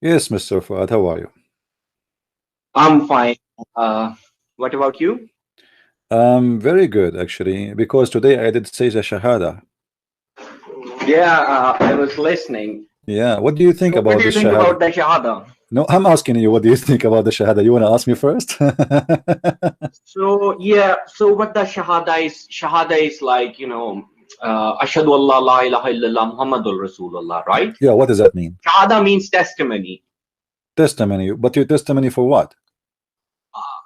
Yes, Mr. Fuad, how are you? I'm fine. Uh, what about you? Very good, actually, because today I did say the Shahada. Yeah, I was listening. Yeah, what do you think So, what about do the you think Shahada? about the Shahada? No, I'm asking you, what do you think about the Shahada? You want to ask me first? So, yeah, so what the Shahada is like, Ashhadu Allah la ilaha illallah Muhammadur Rasulullah, right? Yeah, what does that mean? Shahada means testimony. Testimony, but your testimony for what?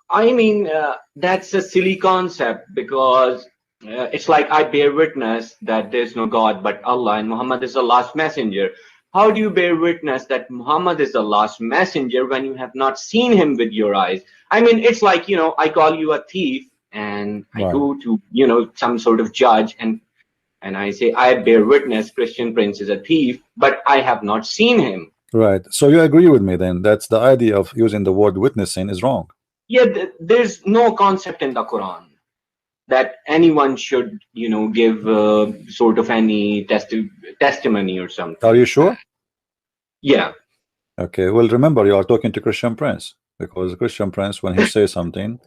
I mean, that's a silly concept because it's like I bear witness that there's no God but Allah and Muhammad is the last messenger. How do you bear witness that Muhammad is the last messenger when you have not seen him with your eyes? I mean, it's like, I call you a thief and I Right, go to, some sort of judge and I say, I bear witness Christian Prince is a thief, but I have not seen him. right. So you agree with me then? That's the idea of using the word witnessing is wrong. Yeah, there's no concept in the Quran that anyone should give sort of any testimony or Are something you like that. sure? Yeah. Okay, well, remember you are talking to Christian Prince because Christian Prince, when he says something,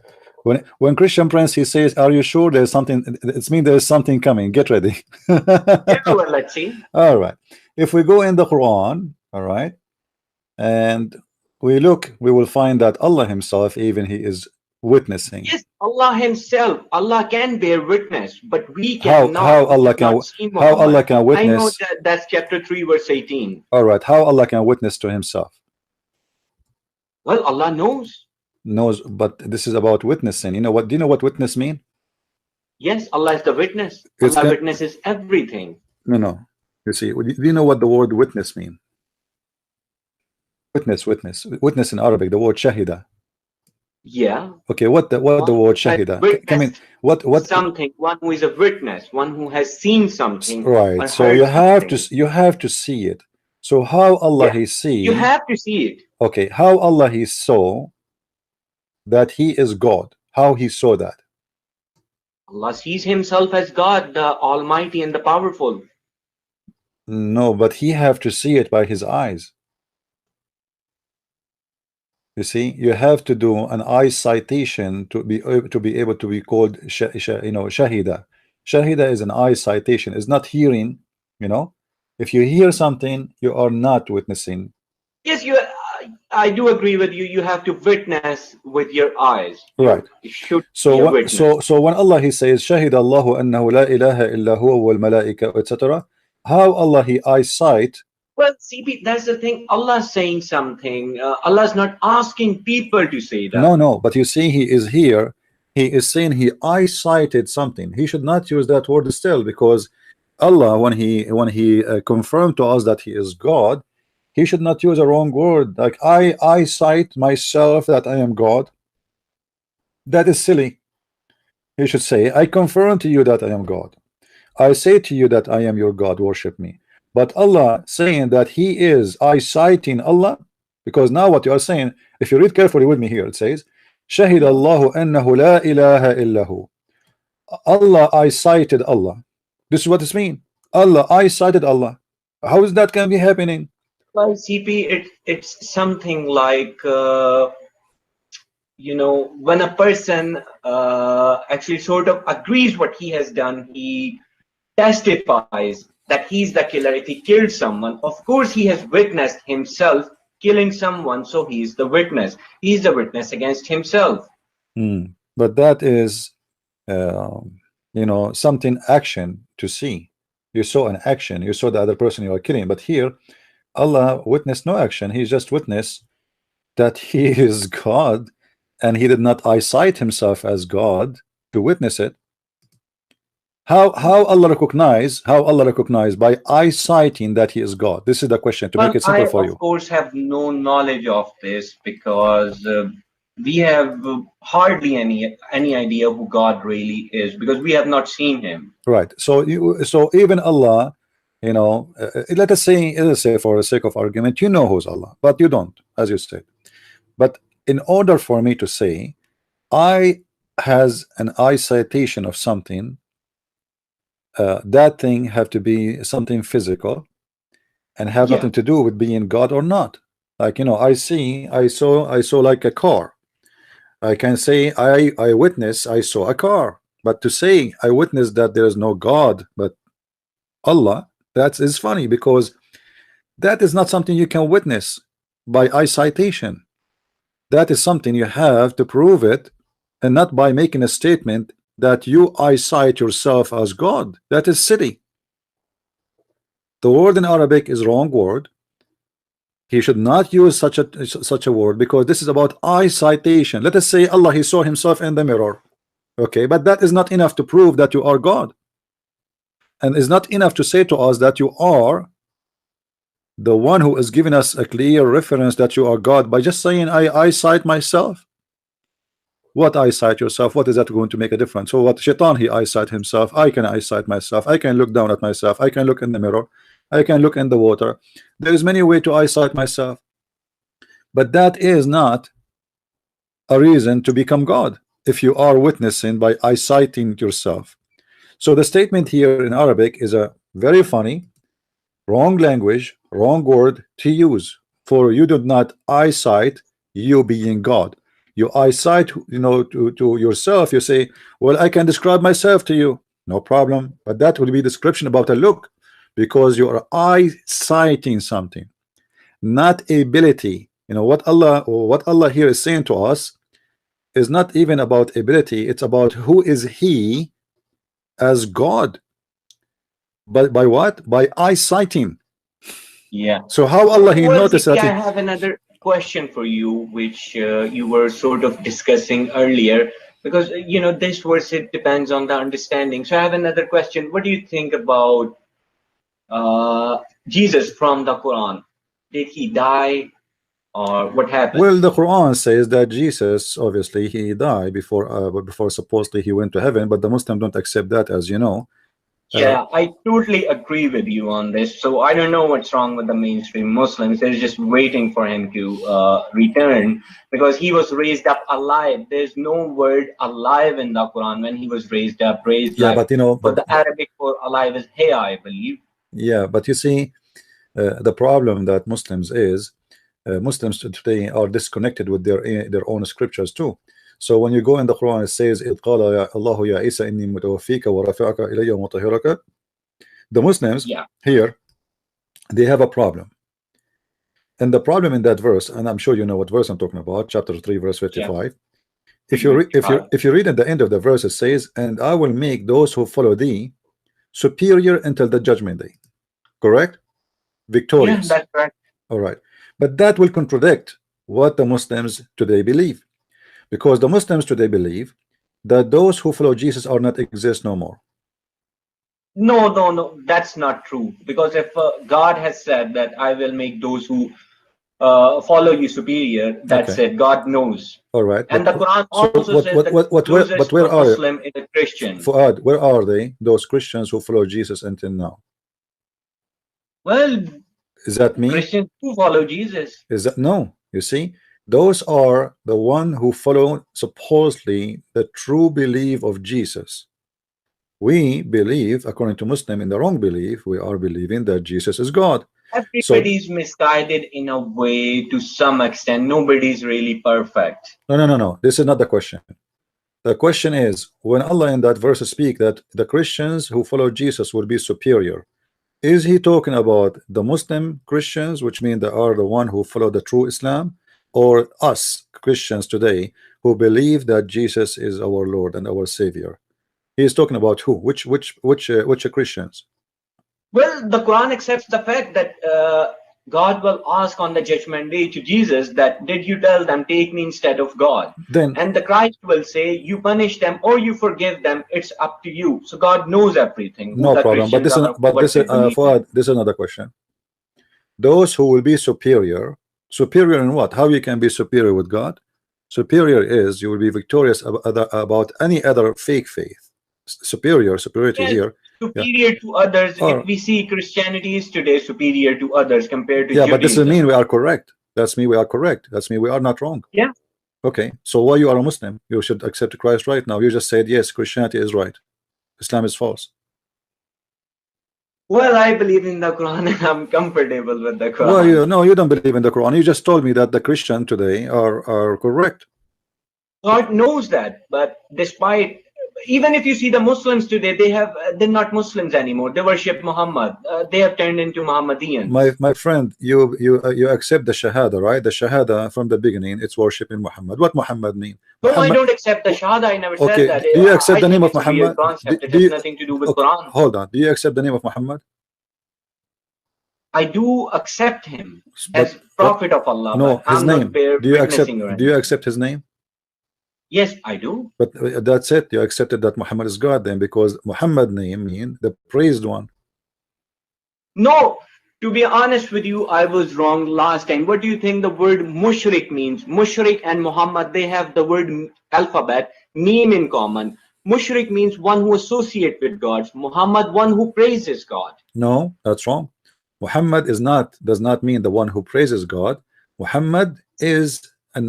when Christian Prince he says, "Are you sure there's something?" It means there's something coming. Get ready. Yeah, well, let's see. All right. If we go in the Quran, all right, and we look, we will find that Allah Himself, even He is witnessing. Yes, Allah himself, Allah can bear witness, but we cannot. How We Allah have can not seen how Allah Muhammad. can I know witness? that that's chapter 3 verse 18. All right. How Allah can witness to Himself? Well, Allah knows. Knows, but this is about witnessing. You know what? Do you know what witness mean? Yes, Allah is the witness. It's Allah can witnesses everything. no no. You see, do you know what the word witness mean? Witness in Arabic, the word shahida. Yeah, Okay, what the one word who has shahida? Come in. witnessed What? something, one who is a witness, one who has seen something Right. or So heard something. you have to see it. So how Allah Yeah, He you see? have to see it. Okay, how Allah He saw that He is God? How He saw that? Allah sees himself as God, the Almighty and the Powerful. No, but He have to see it by His eyes. You see, you have to do an eye citation to be able to be called shahida. Shahida is an eye citation. It's not hearing. You know, if you hear something, you are not witnessing. Yes, I do agree with you. You have to witness with your eyes. Right. You should So be a witness. so when Allah He says shahid Allahu annahu la ilaha illa huwa wal malaika etc. How Allah He eyesight? Well, CP, that's the thing. Allah is saying something. Allah is not asking people to say that. No, but you see, He is here. He is saying He eyesighted something. He should not use that word still, because Allah, when He confirmed to us that He is God, He should not use a wrong word like I cite myself that I am God. That is silly. He should say, I confirm to you that I am God. I say to you that I am your God, worship me. But Allah saying that He is I citing Allah, because now what you are saying, if you read carefully with me here, it says, Shahid Allahu annahu la ilaha illahu. Allah I cited Allah. This is what it means. Allah I cited Allah. How is that can be happening? Well, CP, it's something like when a person actually sort of agrees what he has done, he testifies that he's the killer. If he killed someone, of course he has witnessed himself killing someone, so he's the witness. He's the witness against himself. But that is something action to see. You saw an action, you saw the other person you are killing, but here Allah witnessed no action. He just witnessed that He is God, and He did not eyesight Himself as God to witness it. How Allah recognize by eyesighting that He is God? This is the question, to make Well, it simple I for of you. course have no knowledge of this because we have hardly any idea who God really is because we have not seen him. Right. So even Allah, let us say for the sake of argument, you know who's Allah, but you don't, as you said. But in order for me to say I has an eye citation of something, that thing have to be something physical and have Yeah. nothing to do with being God or not. Like, you know, I saw like a car. I can say I witness, I saw a car. But to say I witnessed that there is no God but Allah, that is funny, because that is not something you can witness by eye citation. That is something you have to prove it, and not by making a statement that you eyesight yourself as God. That is silly. The word in Arabic is wrong word. He should not use such a word, because this is about eye citation. Let us say Allah, he saw himself in the mirror. Okay, but that is not enough to prove that you are God, and is not enough to say to us that you are the one who is giving us a clear reference that you are God by just saying I eyesight myself. What eyesight yourself? What is that going to make a difference? So what Shaitan, he eyesight himself. I can eyesight myself. I can look down at myself. I can look in the mirror. I can look in the water. There is many ways to eyesight myself, but that is not a reason to become God if you are witnessing by eyesighting yourself. So the statement here in Arabic is a very funny, wrong language, wrong word to use. For you do not eyesight you being God. You eyesight, you know, to yourself. You say, well, I can describe myself to you, no problem, but that will be description about a look, because you are eyesighting something, not ability. You know what Allah here is saying to us is not even about ability. It's about who is he as God. But by what? By eyesighting. Yeah. So how Allah he Well, noticed that I have another question for you, which you were sort of discussing earlier, because you know this verse, it depends on the understanding. So I have another question. What do you think about Jesus from the Quran? Did he die, or what happened? well, the Quran says that Jesus obviously he died before supposedly he went to heaven, but the Muslims don't accept that, as you know. Yeah, I totally agree with you on this. So I don't know what's wrong with the mainstream Muslims. They're just waiting for him to return, because he was raised up alive. There's no word alive in the Quran when he was raised up, raised Yeah, life. but you know, But the Arabic for alive is hayya, I believe. yeah, but you see, the problem that Muslims is Muslims today are disconnected with their own scriptures too. So when you go in the Quran, it says, إِذْ قَالَ يَا اللَّهُ يَا عِيسَى إِنِّي مُتَوَفِّيكَ وَرَافِعُكَ إِلَيَّ وَمُطَهِّرُكَ. The Muslims Yeah. here, they have a problem. And the problem in that verse, and I'm sure you know what verse I'm talking about, chapter 3, verse 55. If you read at the end of the verse, it says, and I will make those who follow thee superior until the judgment day. Correct? Victorious. Yeah, that's right. All right. But that will contradict what the Muslims today believe, because the Muslims today believe that those who follow Jesus are not exist no more. No, that's not true. Because if God has said that I will make those who follow you superior, that's Okay. it. God knows. All right. And the Quran so also says that but where are Muslim is a Christian. Fuad, where are they, those Christians who follow Jesus until now? Well, Is that me? Christians who follow Jesus. Is that no? You see, those are the one who follow supposedly the true belief of Jesus. We believe, according to Muslim, in the wrong belief. We are believing that Jesus is God. Everybody's misguided in a way to some extent. Nobody's really perfect. No. This is not the question. The question is, when Allah in that verse speak that the Christians who follow Jesus will be superior, is he talking about the Muslim Christians, which mean they are the one who follow the true Islam, or us Christians today who believe that Jesus is our Lord and our Savior? He is talking about who? Which Christians? Well, the Quran accepts the fact that God will ask on the judgment day to Jesus that did you tell them take me instead of God? Then, and the Christ will say you punish them or you forgive them, it's up to you. So God knows everything. no problem. But this is another question. Those who will be superior in what? How you can be superior with God? Superior is you will be victorious about any other fake faith. Superiority here. Superior to others. If we see Christianity is today superior to others compared to Judaism. But this doesn't mean we are correct. That's mean we are correct. That's mean we are not wrong. Yeah. Okay. So why you are a Muslim? You should accept Christ right now. You just said yes, Christianity is right, Islam is false. Well, I believe in the Quran and I'm comfortable with the Well, Quran. no, you don't believe in the Quran. You just told me that the Christian today are correct. God knows that, but despite, even if you see the Muslims today, they're not Muslims anymore. They worship Muhammad. They have turned into Mohammedans. My friend, you accept the Shahada, right? The Shahada from the beginning, it's worshiping Muhammad. What Muhammad mean? No, I Muhammad. don't accept the Shahada. I never said Okay, that. do you accept I the name think of it's a weird Muhammad? concept. It Do has you? nothing to do with Okay, Quran. hold on. Do you accept the name of Muhammad? I do accept him But as Prophet of Allah, no, but his I'm not name. bear Do you accept? witnessing or Do you anything. accept his name? Yes, I do. But that's it. You accepted that Muhammad is God then, because Muhammad name mean the praised one. No, to be honest with you, I was wrong last time. What do you think the word mushrik means? Mushrik and Muhammad, they have the word alphabet, meme in common. Mushrik means one who associate with gods. Muhammad, one who praises God. No, that's wrong. Muhammad is not does not mean the one who praises God. Muhammad is a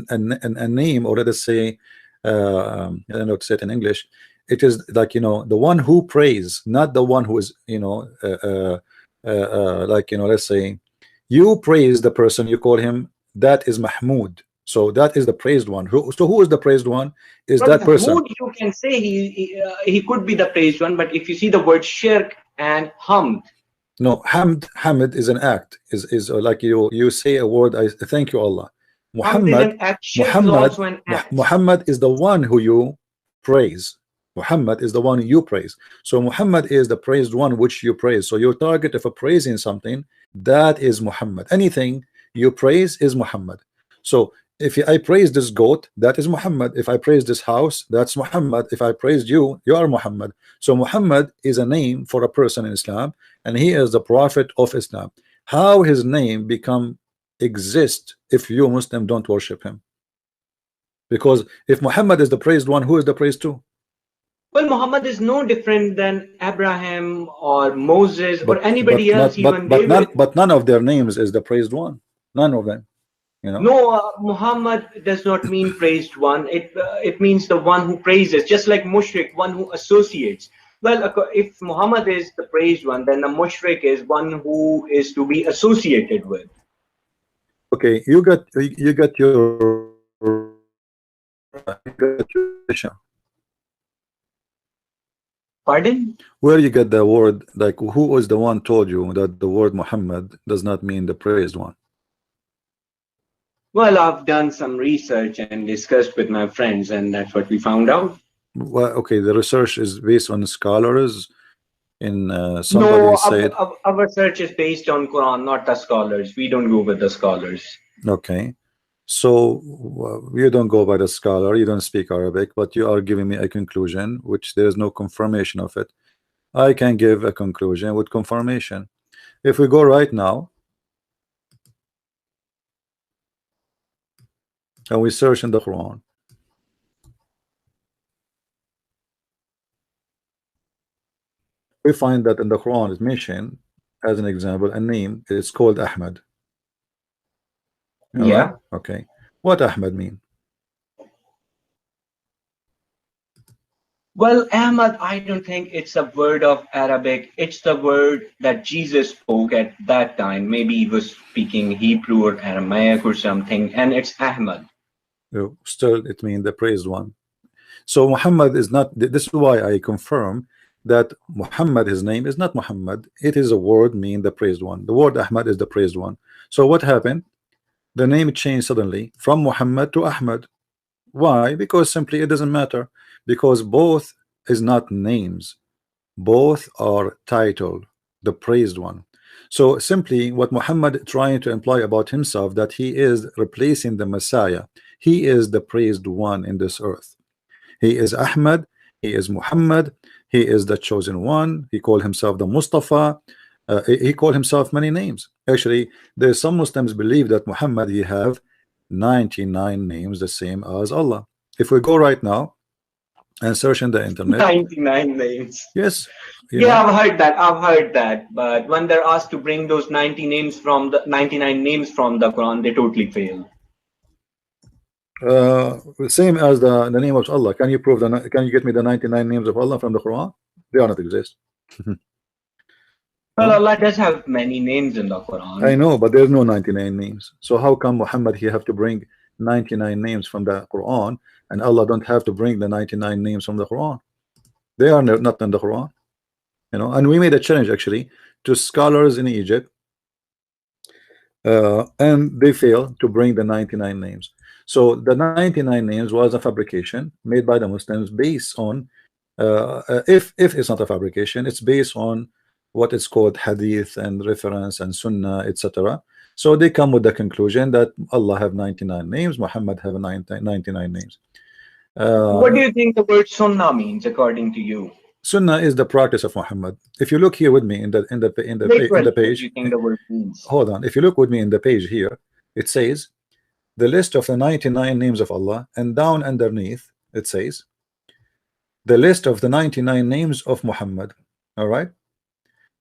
name, or let us say, I don't know how to say it in English. It is like, the one who prays, not the one who is, like, let's say you praise the person, you call him, that is Mahmud. So that is the praised one. Who is the praised one? Is Well, that person? Mahmoud, you can say he could be the praised one, but if you see the word shirk and hamd, No, hamd is an act. Is like you say a word. I thank you, Allah. hamd is Muhammad, an act, shirk is Muhammad, also an act. Muhammad is the one who you praise. Muhammad is the one you praise. So Muhammad is the praised one which you praise. So your target of praising something, that is Muhammad. Anything you praise is Muhammad. So if I praise this goat, that is Muhammad. If I praise this house, that's Muhammad. If I praised you, you are Muhammad. So Muhammad is a name for a person in Islam, and he is the prophet of Islam. How his name become exist if you Muslim don't worship him? Because if Muhammad is the praised one, who is the praised to? Well, Muhammad is no different than Abraham or Moses or But anybody else, even David. none of their names is the praised one. None of them. You know. No, Muhammad does not mean praised one. It means the one who praises, just like mushrik, one who associates. Well, if Muhammad is the praised one, then the mushrik is one who is to be associated with. Okay, you got your Pardon? where you get the word, like who was the one told you that the word Muhammad does not mean the praised one? Well, I've done some research and discussed with my friends, and that's what we found out. Well, okay, the research is based on scholars. In somebody No, said, our research is based on Quran, not the scholars. We don't go with the scholars. okay, so you don't go by the scholar, you don't speak Arabic, but you are giving me a conclusion which there is no confirmation of it. I can give a conclusion with confirmation. If we go right now and we search in the Quran, we find that in the Quran is mentioned as an example a name. It's called Ahmad. All right, Yeah. okay. What Ahmad mean? Well, Ahmad, I don't think it's a word of Arabic. It's the word that Jesus spoke at that time. Maybe he was speaking Hebrew or Aramaic or something, and it's Ahmad. Still it means the praised one. So Muhammad is not, this is why I confirm that Muhammad, his name is not Muhammad. It is a word mean the praised one. The word Ahmad is the praised one. So what happened? The name changed suddenly from Muhammad to Ahmad. Why? Because simply it doesn't matter, because both is not names, both are title, the praised one. So simply what Muhammad trying to imply about himself, that he is replacing the Messiah. He is the praised one in this earth. He is Ahmad, he is Muhammad, he is the chosen one. He called himself the Mustafa. He called himself many names. Actually, there's some Muslims believe that Muhammad, he have 99 names the same as Allah. If we go right now and search in the internet, 99 names. yes, Yeah, I've heard that. I've heard that. But when they're asked to bring those 99 names from the Quran, they totally fail. same as the name of Allah. Can you prove can you get me the 99 names of Allah from the Quran? They are not exist. Well, Allah does have many names in the Quran. I know, but there's no 99 names. So how come Muhammad he have to bring 99 names from the Quran, and Allah don't have to bring the 99 names from the Quran? They are not in the Quran, you know. And we made a challenge actually to scholars in Egypt, and they failed to bring the 99 names. So the 99 names was a fabrication made by the Muslims based on, if it's not a fabrication, it's based on what is called hadith and reference and sunnah, etc. So they come with the conclusion that Allah have 99 names, Muhammad have 99 names. What do you think the word sunnah means according to you? Sunnah is the practice of Muhammad. If you look here with me in the page, you think the word means? Hold on. If you look with me in the page here, it says the list of the 99 names of Allah, and down underneath it says the list of the 99 names of Muhammad. All right,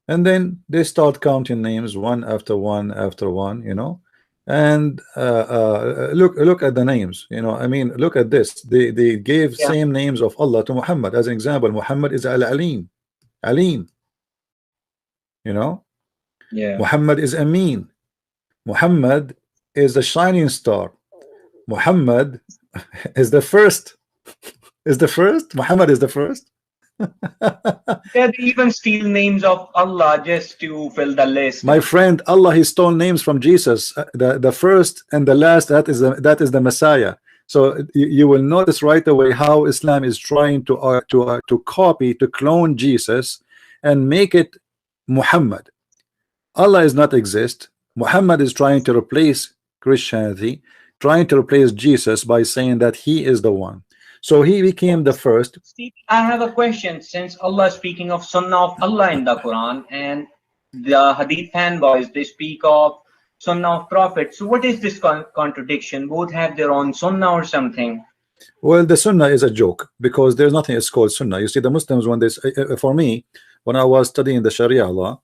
and then they start counting names one after one after one, you know. And look at the names, you know. I mean, look at this. They gave same names of Allah to Muhammad. As an example, Muhammad is Al-Alim, Alim, you know. Muhammad is Amin. Muhammad is the shining star. Muhammad is the first. Muhammad is the first. They even steal names of Allah just to fill the list. My friend, Allah he stole names from Jesus. The first and the last, that is the Messiah. So you will notice right away how Islam is trying to copy, to clone Jesus and make it Muhammad. Allah is not exist. Muhammad is trying to replace Christianity, trying to replace Jesus by saying that he is the one. So he became the first. Steve, I have a question. Since Allah is speaking of Sunnah of Allah in the Quran, and the Hadith fanboys, they speak of Sunnah of Prophet. So what is this contradiction? Both have their own Sunnah or something? Well, the Sunnah is a joke because there's nothing that's called Sunnah. You see, the Muslims, when this, for me, when I was studying the Sharia law,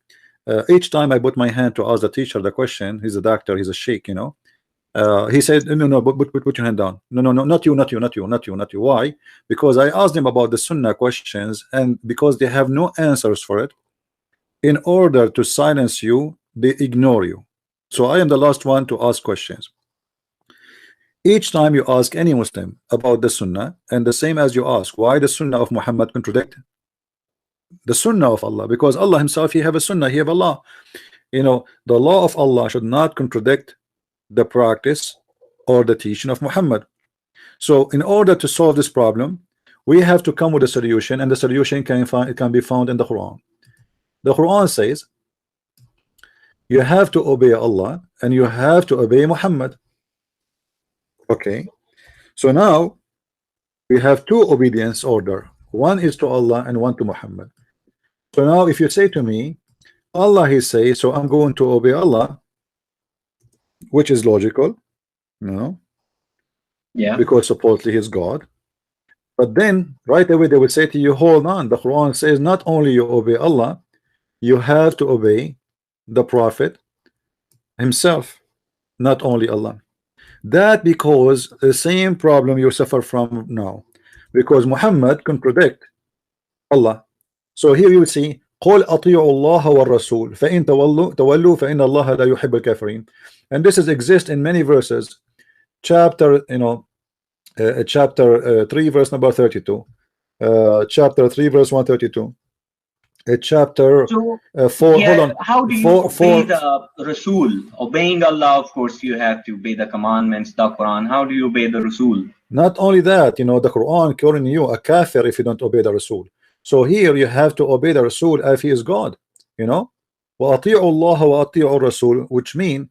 each time I put my hand to ask the teacher the question, he's a doctor, he's a sheikh, you know. He said, no, put your hand down. No, not you. Why? Because I asked them about the Sunnah questions, and because they have no answers for it, in order to silence you, they ignore you. So I am the last one to ask questions. Each time you ask any Muslim about the Sunnah, and the same as you ask why the Sunnah of Muhammad contradict the Sunnah of Allah, because Allah himself, he have a Sunnah, he have Allah. You know, the law of Allah should not contradict the practice or the teaching of Muhammad. So in order to solve this problem, we have to come with a solution, and the solution can be found in the Quran. The Quran says you have to obey Allah and you have to obey Muhammad. Okay, so now we have two obedience order. One is to Allah and one to Muhammad. So now if you say to me, Allah he says, so I'm going to obey Allah, which is logical, no? Yeah. Because supposedly he's God. But then right away they would say to you, hold on, the Quran says not only you obey Allah, you have to obey the Prophet himself, not only Allah. That because the same problem you suffer from now, because Muhammad contradict Allah. So here you would see قل أطيعوا الله والرسول فإن تولوا فإن الله لا يحب الكافرين. And this is exist in many verses. Chapter, you know, chapter 3 verse number 32, chapter 3 verse 132, chapter 4. Yeah, hold on. How do you obey the Rasul? Obeying Allah, of course, you have to obey the commandments, the Quran. How do you obey the Rasul? Not only that, you know, the Quran calling you a kafir if you don't obey the Rasul. So here you have to obey the Rasul if he is God, you know. وَأَطِيعُوا اللَّهَ وَأَطِيعُوا الرَّسُولَ, which mean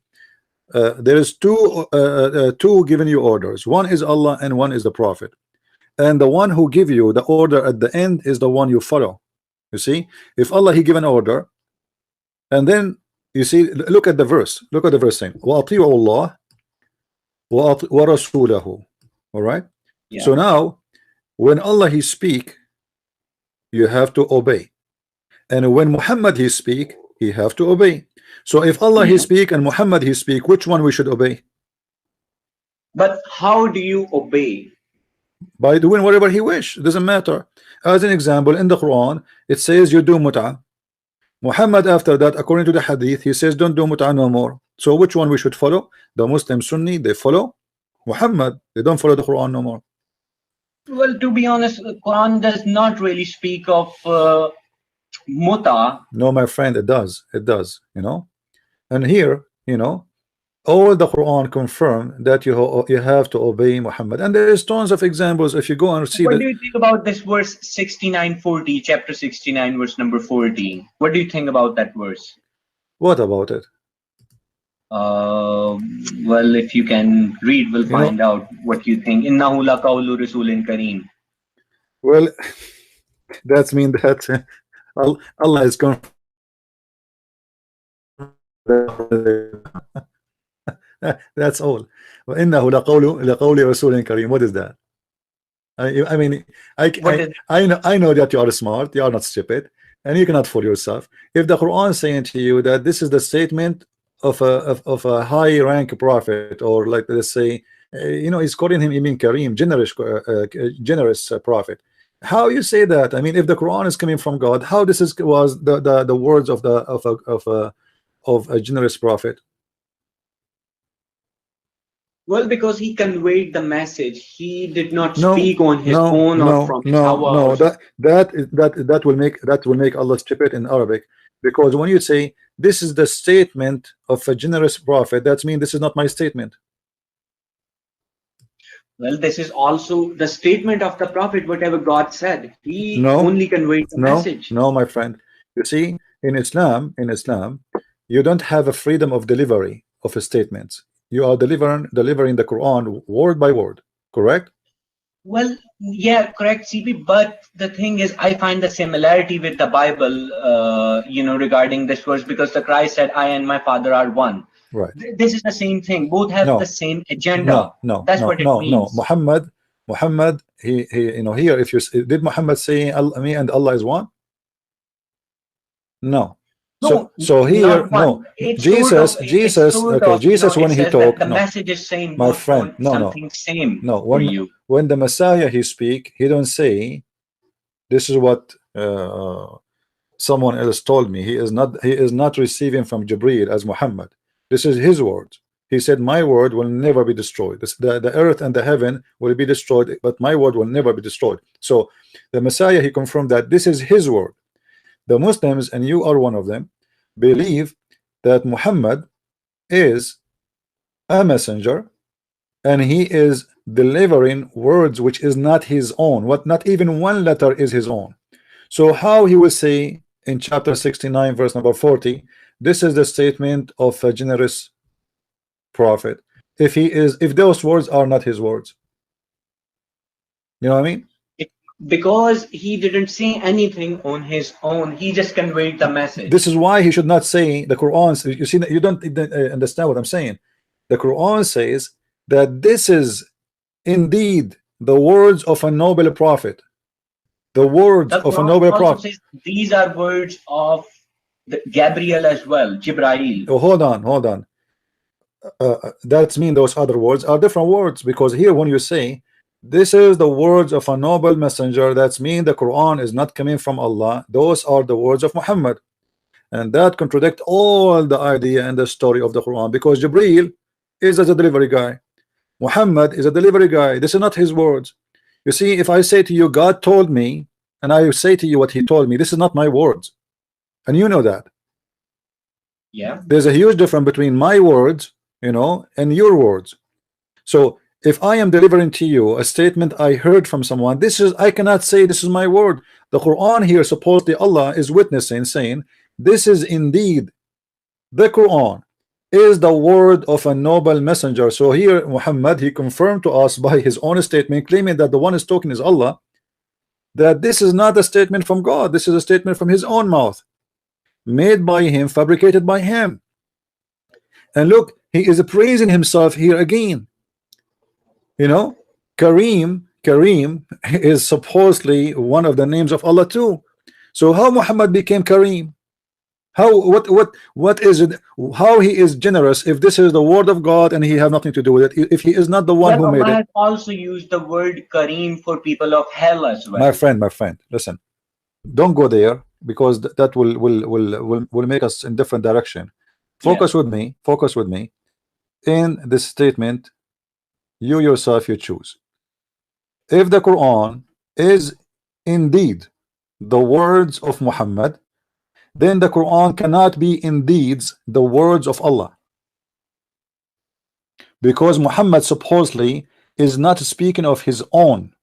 there is two giving you orders. One is Allah and one is the Prophet, and the one who give you the order at the end is the one you follow. You see, if Allah he give an order, and then you see, look at the verse saying وَأَطِيعُوا اللَّهَ وَرَسُولَهُ. All right, yeah. So now when Allah he speak, you have to obey, and when Muhammad he speak, he have to obey. So if Allah he speak and Muhammad he speak, which one we should obey? But how do you obey? By doing whatever he wish. It doesn't matter. As an example, in the Quran it says you do mut'ah. Muhammad after that, according to the hadith, he says don't do mut'ah no more. So which one we should follow? The Muslim Sunni, they follow Muhammad, they don't follow the Quran no more. Well, to be honest, the Quran does not really speak of muta. No, my friend, it does, you know. And here, you know, all the Quran confirm that you have to obey Muhammad, and there is tons of examples. If you go and see What that, do you think about this verse 69:40, chapter 69, verse number 14? What do you think about that verse? what about it? Well, if you can read, we'll find out what you think. Innahu laqawlu rasulin kareem. Well, that's mean that Allah is confirmed. That's all. وَإِنَّهُ لَقَوْلِ رَسُولٍ كَرِيمٍ. What is that? I mean, I know that you are smart, you are not stupid, and you cannot fool yourself. If the Quran is saying to you that this is the statement of a high rank prophet, or like let's say, you know, he's calling him Ibn Karim, generous prophet. How you say that? I mean, if the Quran is coming from God, how this was the words of a generous prophet? Well, because he conveyed the message. He did not speak on his own or from his hour. No, that will make Allah stupid in Arabic, because when you say this is the statement of a generous prophet, that means this is not my statement. Well, this is also the statement of the prophet, whatever God said. He only conveyed the message. No, my friend. You see, in Islam, you don't have a freedom of delivery of a statements. You are delivering the Quran word by word, correct? Well, yeah, correct, CP. But the thing is, I find the similarity with the Bible, you know, regarding this verse, because the Christ said, "I and my Father are one." Right. This is the same thing. Both have the same agenda. That's what it means. No, Muhammad, he, you know, here, if you did Muhammad say me and Allah is one? No. So here, no. Jesus, okay, Jesus when he talked, the message is saying, my friend, something same. No, when the Messiah he speak, he don't say, this is what someone else told me. He is not receiving from Jibreel as Muhammad. This is his word. He said, my word will never be destroyed. The earth and the heaven will be destroyed, but my word will never be destroyed. So the Messiah, he confirmed that this is his word. The Muslims, and you are one of them, believe that Muhammad is a messenger, and he is delivering words which is not his own. Not even one letter is his own. So how he will say in chapter 69 verse number 40, this is the statement of a generous prophet, if those words are not his words? You know what I mean? Because he didn't say anything on his own, he just conveyed the message. This is why he should not say the Quran. You see, you don't understand what I'm saying. The Quran says that this is indeed the words of a noble prophet. The words of a noble prophet. These are words of Gabriel as well, Jibrail. Oh, hold on. That means those other words are different words, because here when you say this is the words of a noble messenger, that's mean the Quran is not coming from Allah. Those are the words of Muhammad, and that contradict all the idea and the story of the Quran, because Jibreel is as a delivery guy, Muhammad is a delivery guy. This is not his words. You see, if I say to you God told me, and I say to you what he told me, this is not my words, and you know that. Yeah, there's a huge difference between my words, you know, and your words. So if I am delivering to you a statement I heard from someone, I cannot say this is my word. The Quran here, supposedly Allah is witnessing, saying this is indeed the Quran is the word of a noble messenger. So here Muhammad, he confirmed to us by his own statement, claiming that the one is talking is Allah, that this is not a statement from God, this is a statement from his own mouth, made by him, fabricated by him. And look, he is praising himself here again. You know, Kareem is supposedly one of the names of Allah too. So how Muhammad became Kareem? How, what is it? How he is generous if this is the word of God and he have nothing to do with it? If he is not the one who made it. Has also used the word Kareem for people of hell as well. My friend, listen. Don't go there. because that will make us in different direction. Focus with me. Focus with me. In this statement, you yourself you choose. If the Quran is indeed the words of Muhammad, then the Quran cannot be indeed the words of Allah, because Muhammad supposedly is not speaking of his own.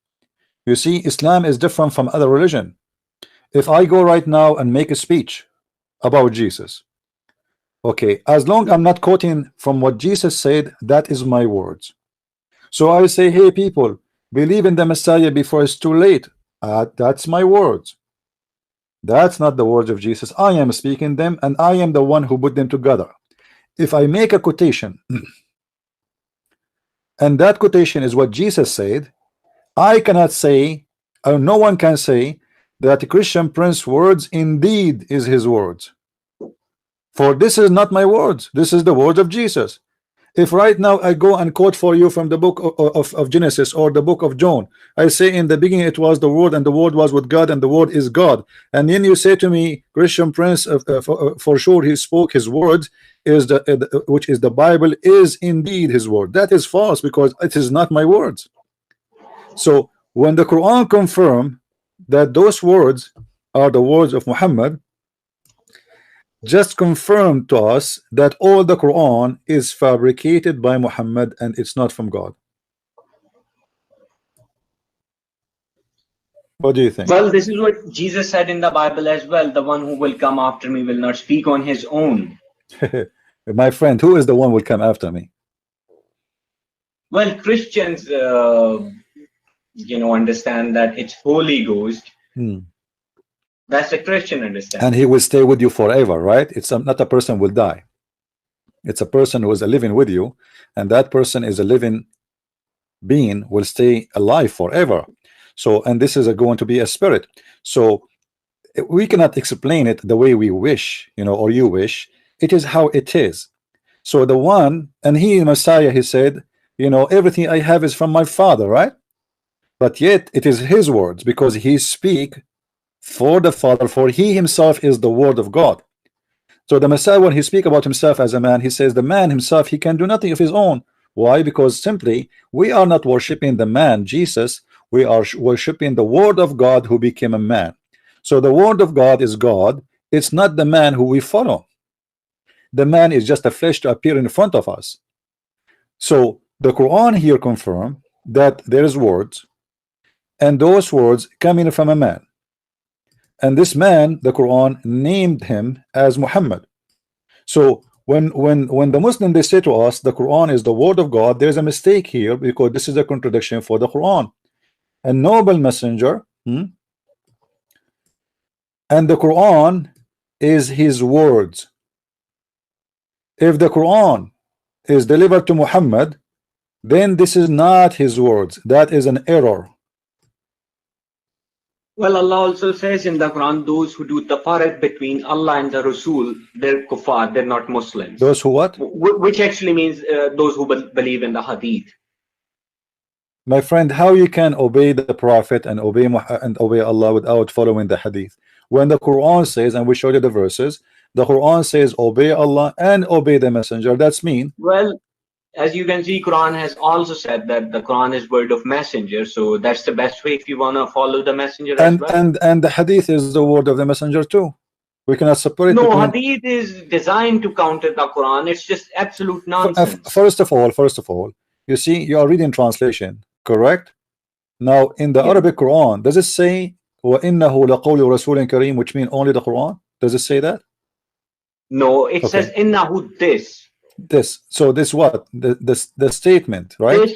You see, Islam is different from other religion. If I go right now and make a speech about Jesus, okay, as long I'm not quoting from what Jesus said, that is my words. So I say, hey people, believe in the Messiah before it's too late. That's my words. That's not the words of Jesus. I am speaking them, and I am the one who put them together. If I make a quotation and that quotation is what Jesus said, I cannot say, or no one can say, that Christian Prince words indeed is his words. For this is not my words. This is the words of Jesus. If right now I go and quote for you from the book of Genesis or the book of John, I say in the beginning it was the Word, and the Word was with God, and the Word is God. And then you say to me, Christian Prince, for sure he spoke his words, is which is the Bible, is indeed his word. That is false, because it is not my words. So when the Quran confirm that those words are the words of Muhammad, just confirm to us that all the Quran is fabricated by Muhammad and it's not from God. What do you think? Well, this is what Jesus said in the Bible as well. The one who will come after me will not speak on his own. My friend, who is the one who will come after me? Well, Christians, understand that it's Holy Ghost. That's a Christian understanding. And he will stay with you forever, right? It's not a person who will die. It's a person who is living with you, and that person is a living being, will stay alive forever. So, and this is going to be a spirit. So we cannot explain it the way we wish, or you wish. It is how it is. So the one, and he, Messiah, he said, everything I have is from my Father, right? But yet it is his words, because he speak for the Father, for he himself is the word of God. So the Messiah, when he speak about himself as a man, he says the man himself, he can do nothing of his own. Why? Because simply we are not worshiping the man Jesus, we are worshiping the word of God who became a man. So the word of God is God. It's not the man who we follow. The man is just a flesh to appear in front of us. So the Quran here confirm that there is words, and those words coming from a man. And this man, the Quran named him as Muhammad. So when the Muslim, they say to us the Quran is the word of God, there's a mistake here, because this is a contradiction for the Quran. A noble messenger, and the Quran is his words. If the Quran is delivered to Muhammad, then this is not his words. That is an error. Well, Allah also says in the Quran, those who do tafarruq between Allah and the Rasul, they're kuffar, they're not Muslims. Those who what? Which actually means those who believe in the Hadith. My friend, how you can obey the Prophet and obey Allah without following the Hadith? When the Quran says, and we showed you the verses, the Quran says obey Allah and obey the Messenger. That's mean. Well, as you can see, Quran has also said that the Quran is word of messenger, so that's the best way if you want to follow the messenger as well. And the Hadith is the word of the Messenger too. We cannot separate. No, Hadith is designed to counter the Quran. It's just absolute nonsense. First of all, you see, you are reading translation, correct? Now in the Arabic Quran, does it say وَإِنَّهُ لَقَوْلُ رَسُولٍ كَرِيمٍ, which mean only the Quran? Does it say that? No, it says innahu this. So this what? The statement, right?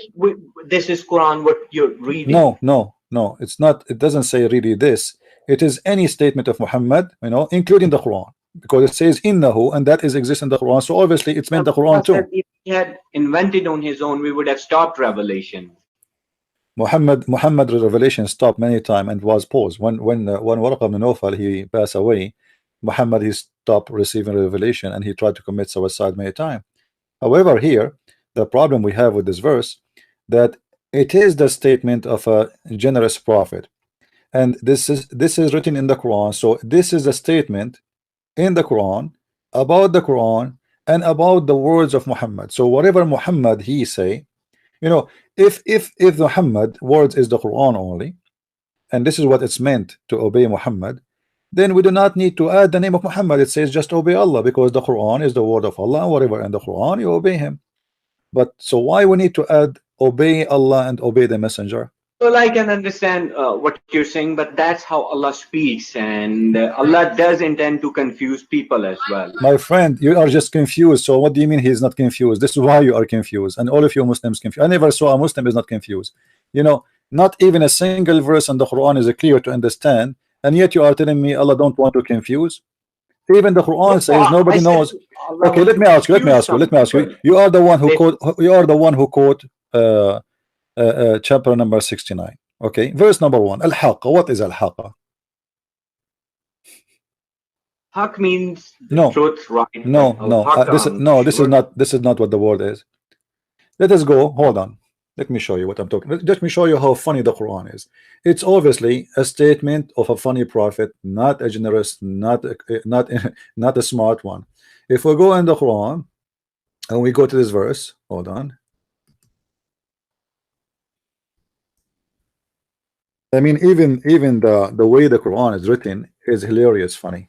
This is Quran, what you're reading. No, it's not. It doesn't say really this. It is any statement of Muhammad, including the Quran, because it says innahu, and that is exists in the Quran. So obviously it's meant the Quran too. If he had invented on his own, we would have stopped revelation. Muhammad revelation stopped many times and was paused. When Warqa ibn Nawfal, he passed away, Muhammad, he stopped receiving revelation and he tried to commit suicide many times. However, here the problem we have with this verse, that it is the statement of a generous prophet, and this is written in the Quran. So this is a statement in the Quran about the Quran and about the words of Muhammad. So whatever Muhammad he say, you know, if Muhammad words is the Quran only, and this is what it's meant to obey Muhammad, then we do not need to add the name of Muhammad. It says just obey Allah, because the Quran is the word of Allah. Whatever in the Quran, you obey him. But so why we need to add obey Allah and obey the messenger? Well, I can understand what you're saying, but that's how Allah speaks, and Allah does intend to confuse people as well. My friend, you are just confused. So what do you mean he's not confused? This is why you are confused, and all of you Muslims confused. I never saw a Muslim is not confused. You know, not even a single verse in the Quran is clear to understand, and yet you are telling me Allah don't want to confuse. Even the Quran says nobody knows. Okay, let me ask you. You are the one who quote. You are the one who quote chapter number 69. Okay, verse number 1. Al-Haqqa. What is Al-Haqqa? Haq means No. truth, right? No. This is not what the word is. Let us go. Hold on. Let me show you what I'm talking. Let me show you how funny the Quran is. It's obviously a statement of a funny prophet, not a generous, not a smart one. If we go in the Quran and we go to this verse, hold on. I mean, even the way the Quran is written is hilarious, funny.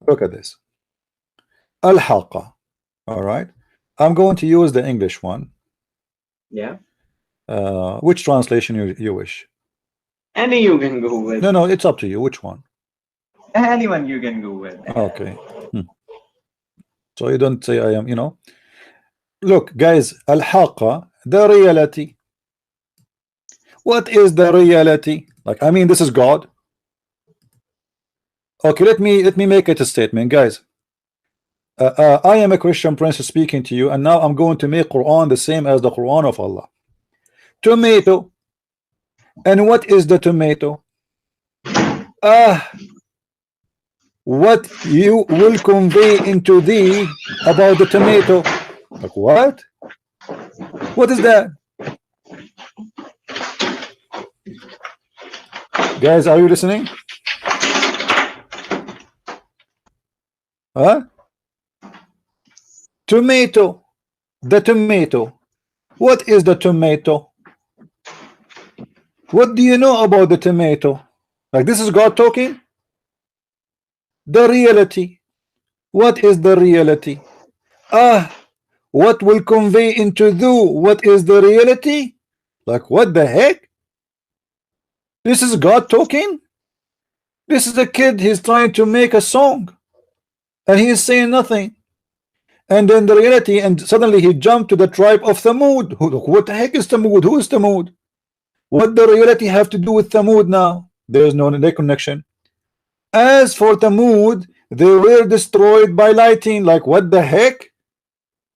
Look at this. Al-Haqqa. All right. I'm going to use the English one. Yeah. Which translation you wish? Any you can go with. No, it's up to you. Which one? Anyone you can go with. Okay. So you don't say I am, you know. Look, guys, Al-Haqqa, the reality. What is the reality? Like, I mean, this is God. Okay, let me make it a statement, guys. I am a Christian prince speaking to you, and now I'm going to make Quran the same as the Quran of Allah. Tomato. And what is the tomato? What you will convey into thee about the tomato? Like what? What is that? Guys, are you listening? Huh? Tomato. The tomato. What is the tomato? What do you know about the tomato? Like, this is God talking? The reality. What is the reality? What will convey into thou? What is the reality? Like, what the heck? This is God talking? This is a kid, he's trying to make a song, and he is saying nothing. And then the reality, and suddenly he jumped to the tribe of Thamud. What the heck is Thamud? Who is Thamud? What the reality have to do with Thamud now? There is no connection. As for Thamud, they were destroyed by lightning. Like, what the heck?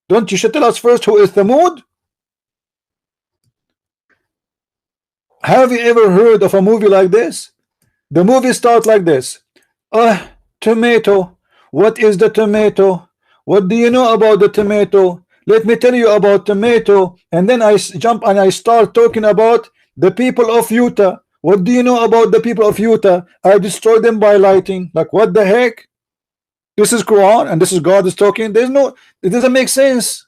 Don't you should tell us first who is Thamud? Have you ever heard of a movie like this? The movie starts like this. Tomato. What is the tomato? What do you know about the tomato? Let me tell you about tomato. And then I jump and I start talking about the people of Utah. What do you know about the people of Utah? I destroyed them by lightning. Like, what the heck? This is Quran and this is God is talking. It doesn't make sense.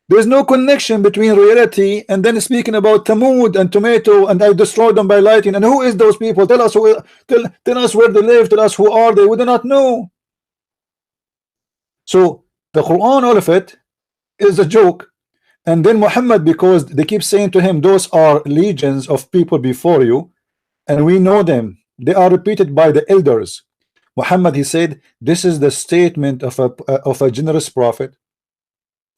There's no connection between reality and then speaking about Thamud and tomato, and I destroyed them by lightning. And who is those people? Tell us tell us where they live. Tell us who are they. We do not know. So the Quran, all of it is a joke. And then Muhammad, because they keep saying to him, those are legions of people before you, and we know them. They are repeated by the elders. Muhammad, he said, this is the statement of a generous prophet,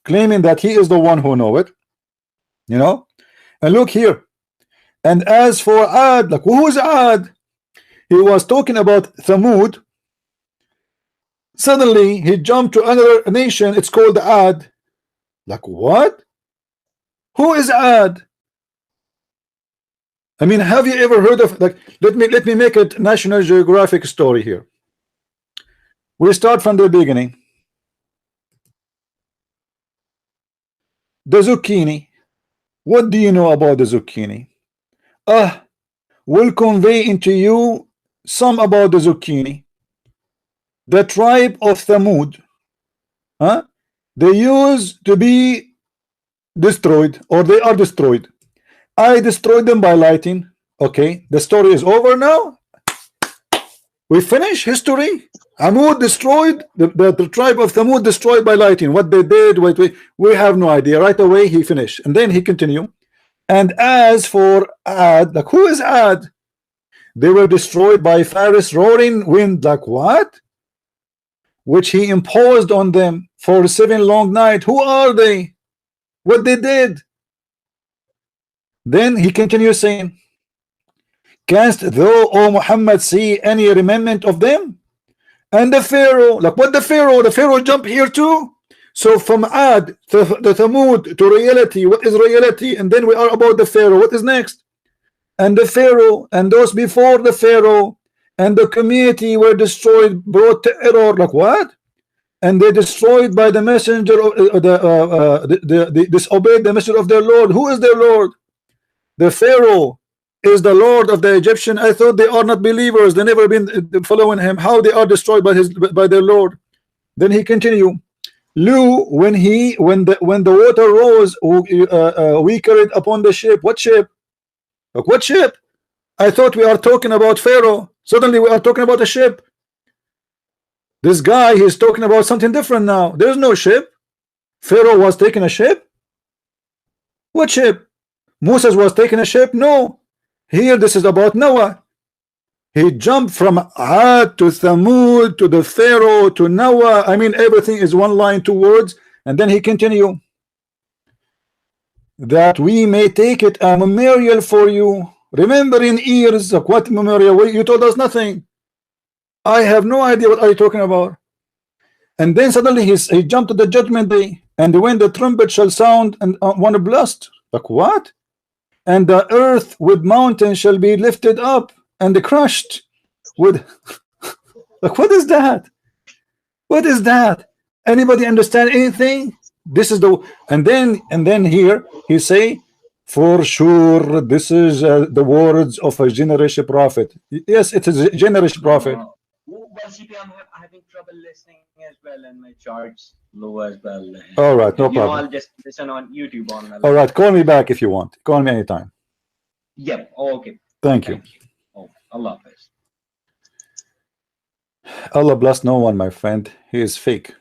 claiming that he is the one who know it, you know. And look here. And as for Ad, like, who is Ad? He was talking about Thamud. Suddenly he jumped to another nation. It's called Ad. Like, what? Who is Ad? I mean, have you ever heard of, like, let me make a National Geographic story here. We start from the beginning. The zucchini. What do you know about the zucchini? will convey into you some about the zucchini. The tribe of Thamud, huh? They used to be destroyed, or they are destroyed. I destroyed them by lighting. Okay, the story is over now. We finish history. Thamud destroyed, the tribe of Thamud destroyed by lighting. What they did, we have no idea. Right away he finished, and then he continued. And as for Ad, like who is Ad? They were destroyed by Faris' roaring wind. Like what? Which he imposed on them for 7 long nights. Who are they? What they did? Then he continues saying, canst thou, O Muhammad, see any remnant of them? And the Pharaoh, like what the Pharaoh jumped here too. So from Ad to the Thamud to reality, what is reality? And then we are about the Pharaoh. What is next? And the Pharaoh and those before the Pharaoh and the community were destroyed, brought to error. Like what? And they destroyed by the messenger of they disobeyed the messenger of their Lord. Who is their Lord? The Pharaoh is the Lord of the Egyptian. I thought they are not believers. They never been following him. How they are destroyed by their Lord? Then he continued. Lu, when the water rose, we carried upon the ship. What ship? Like what ship? I thought we are talking about Pharaoh. Suddenly we are talking about a ship. This guy, he's talking about something different now. There's no ship. Pharaoh was taking a ship. What ship? Moses was taking a ship. No. Here this is about Noah. He jumped from Ad to Thamud to the Pharaoh to Noah. I mean, everything is one line, 2 words. And then he continued, that we may take it a memorial for you. Remember in years. What memorial? You told us nothing. I have no idea what are you talking about. And then suddenly he jumped to the judgment day, and when the trumpet shall sound and one blast. Like what? And the earth with mountains shall be lifted up and crushed with like what is that? What is that? Anybody understand anything? This is the and then here he say, for sure this is the words of a generation prophet. Yes, it is a generation prophet. I'm having trouble listening as well, and my charts low as well. All right, no problem. I'll just listen on YouTube on. All right, call me back if you want. Call me anytime. Yep. Okay. Thank you. Oh, Allah Hafiz. Allah bless no one, my friend. He is fake.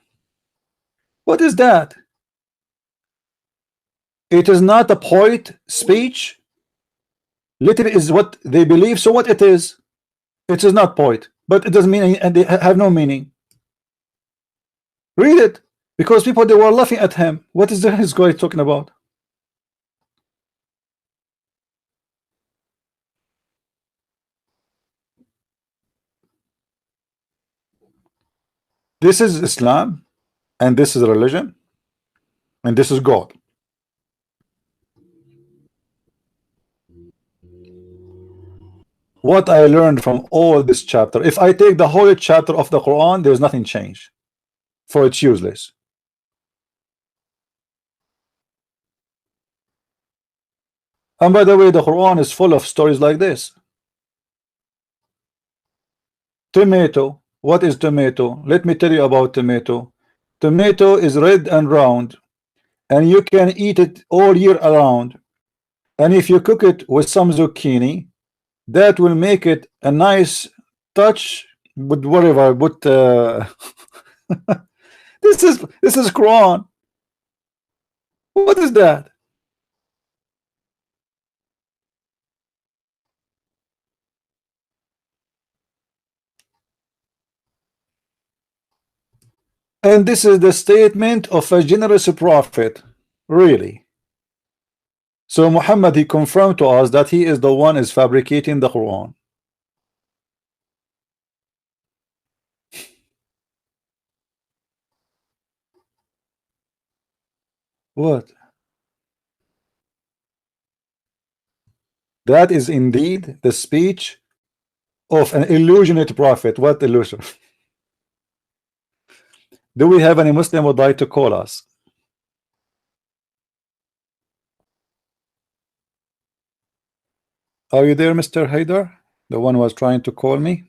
What is that? It is not a poet speech. Literally is what they believe. So what it is? It is not poet, but it doesn't mean any, and they have no meaning. Read it, because people they were laughing at him. What is this guy talking about? This is Islam, and this is religion, and this is God. What I learned from all this chapter, if I take the whole chapter of the Quran, there's nothing changed, for it's useless. And by the way, the Quran is full of stories like this. Tomato. What is tomato? Let me tell you about tomato. Tomato is red and round, and you can eat it all year around. And if you cook it with some zucchini, that will make it a nice touch with whatever. But this is Quran. What is that? And this is the statement of a generous prophet, really. So Muhammad, he confirmed to us that he is the one is fabricating the Quran. What? That is indeed the speech of an illusionate prophet. What illusion? Do we have any Muslim would like to call us? Are you there, Mr. Haidar? The one who was trying to call me?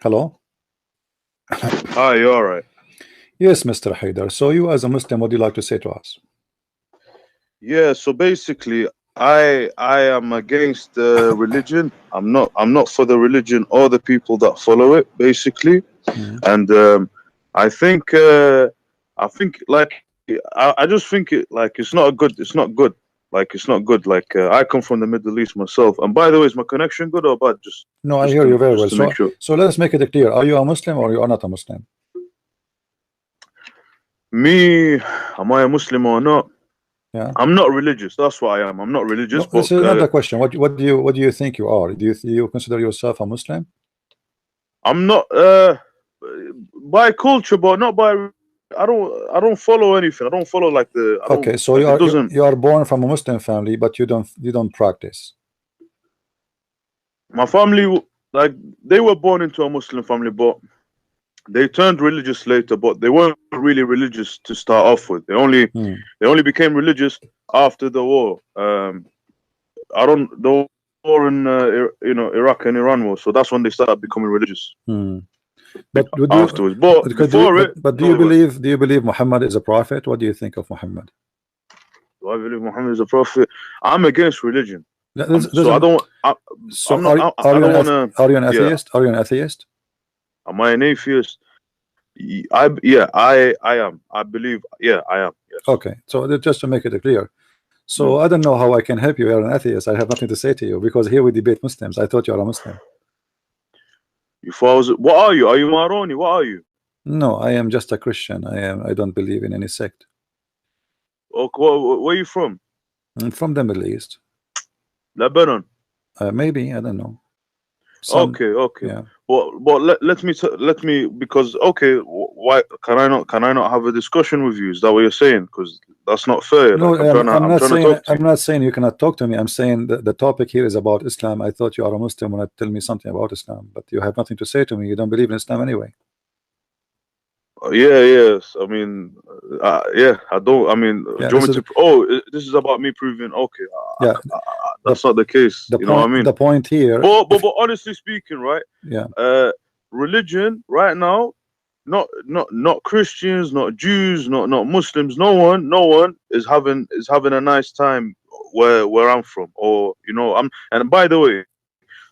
Hello? Hi, you all right? Yes, Mr. Haidar. So you as a Muslim, what do you like to say to us? Yeah, so basically I am against religion. I'm not for the religion or the people that follow it, basically. And I think like I just think it's not good. It's not good. Like it's not good. Like I come from the Middle East myself. And by the way, is my connection good or bad? No, I hear you very well. To make sure. So let's make it clear. Are you a Muslim or you are not a Muslim? Me, am I a Muslim or not? Yeah. I'm not religious. That's what I am. I'm not religious. No, this is not the question. What do you think you are? Do you consider yourself a Muslim? I'm not by culture, but not by. I don't follow anything. I don't follow like the. Okay, so like you are born from a Muslim family, but you don't practice. My family, like they were born into a Muslim family, but they turned religious later. But they weren't really religious to start off with. They only became religious after the war. The war in Iraq and Iran war. So that's when they started becoming religious. But afterwards, but before it. But do you believe Muhammad is a prophet? What do you think of Muhammad? Do I believe Muhammad is a prophet? I'm against religion. So I don't. Are you an atheist? Yeah. Are you an atheist? Am I an atheist? I am. I believe. Yeah, I am. Yes. Okay, so just to make it clear. So I don't know how I can help you. You're an atheist. I have nothing to say to you because here we debate Muslims. I thought you are a Muslim. What are you? Are you Maroni? What are you? No, I am just a Christian. I don't believe in any sect. Okay, where are you from? I'm from the Middle East. Lebanon. Maybe, I don't know. Okay. Yeah. Well, let me because okay, why can I not have a discussion with you? Is that what you're saying? Because that's not fair. No, like, I'm not saying you cannot talk to me. I'm saying the topic here is about Islam. I thought you are a Muslim when you tell me something about Islam, but you have nothing to say to me. You don't believe in Islam anyway. Yes. I mean, yeah. I don't. I mean, yeah, do you want me to? Oh, this is about me proving. Okay. Yeah. That's not the case. You know what I mean? The point here. But honestly speaking, right? Yeah. Religion right now, not Christians, not Jews, not Muslims. No one is having a nice time where I'm from, or And by the way,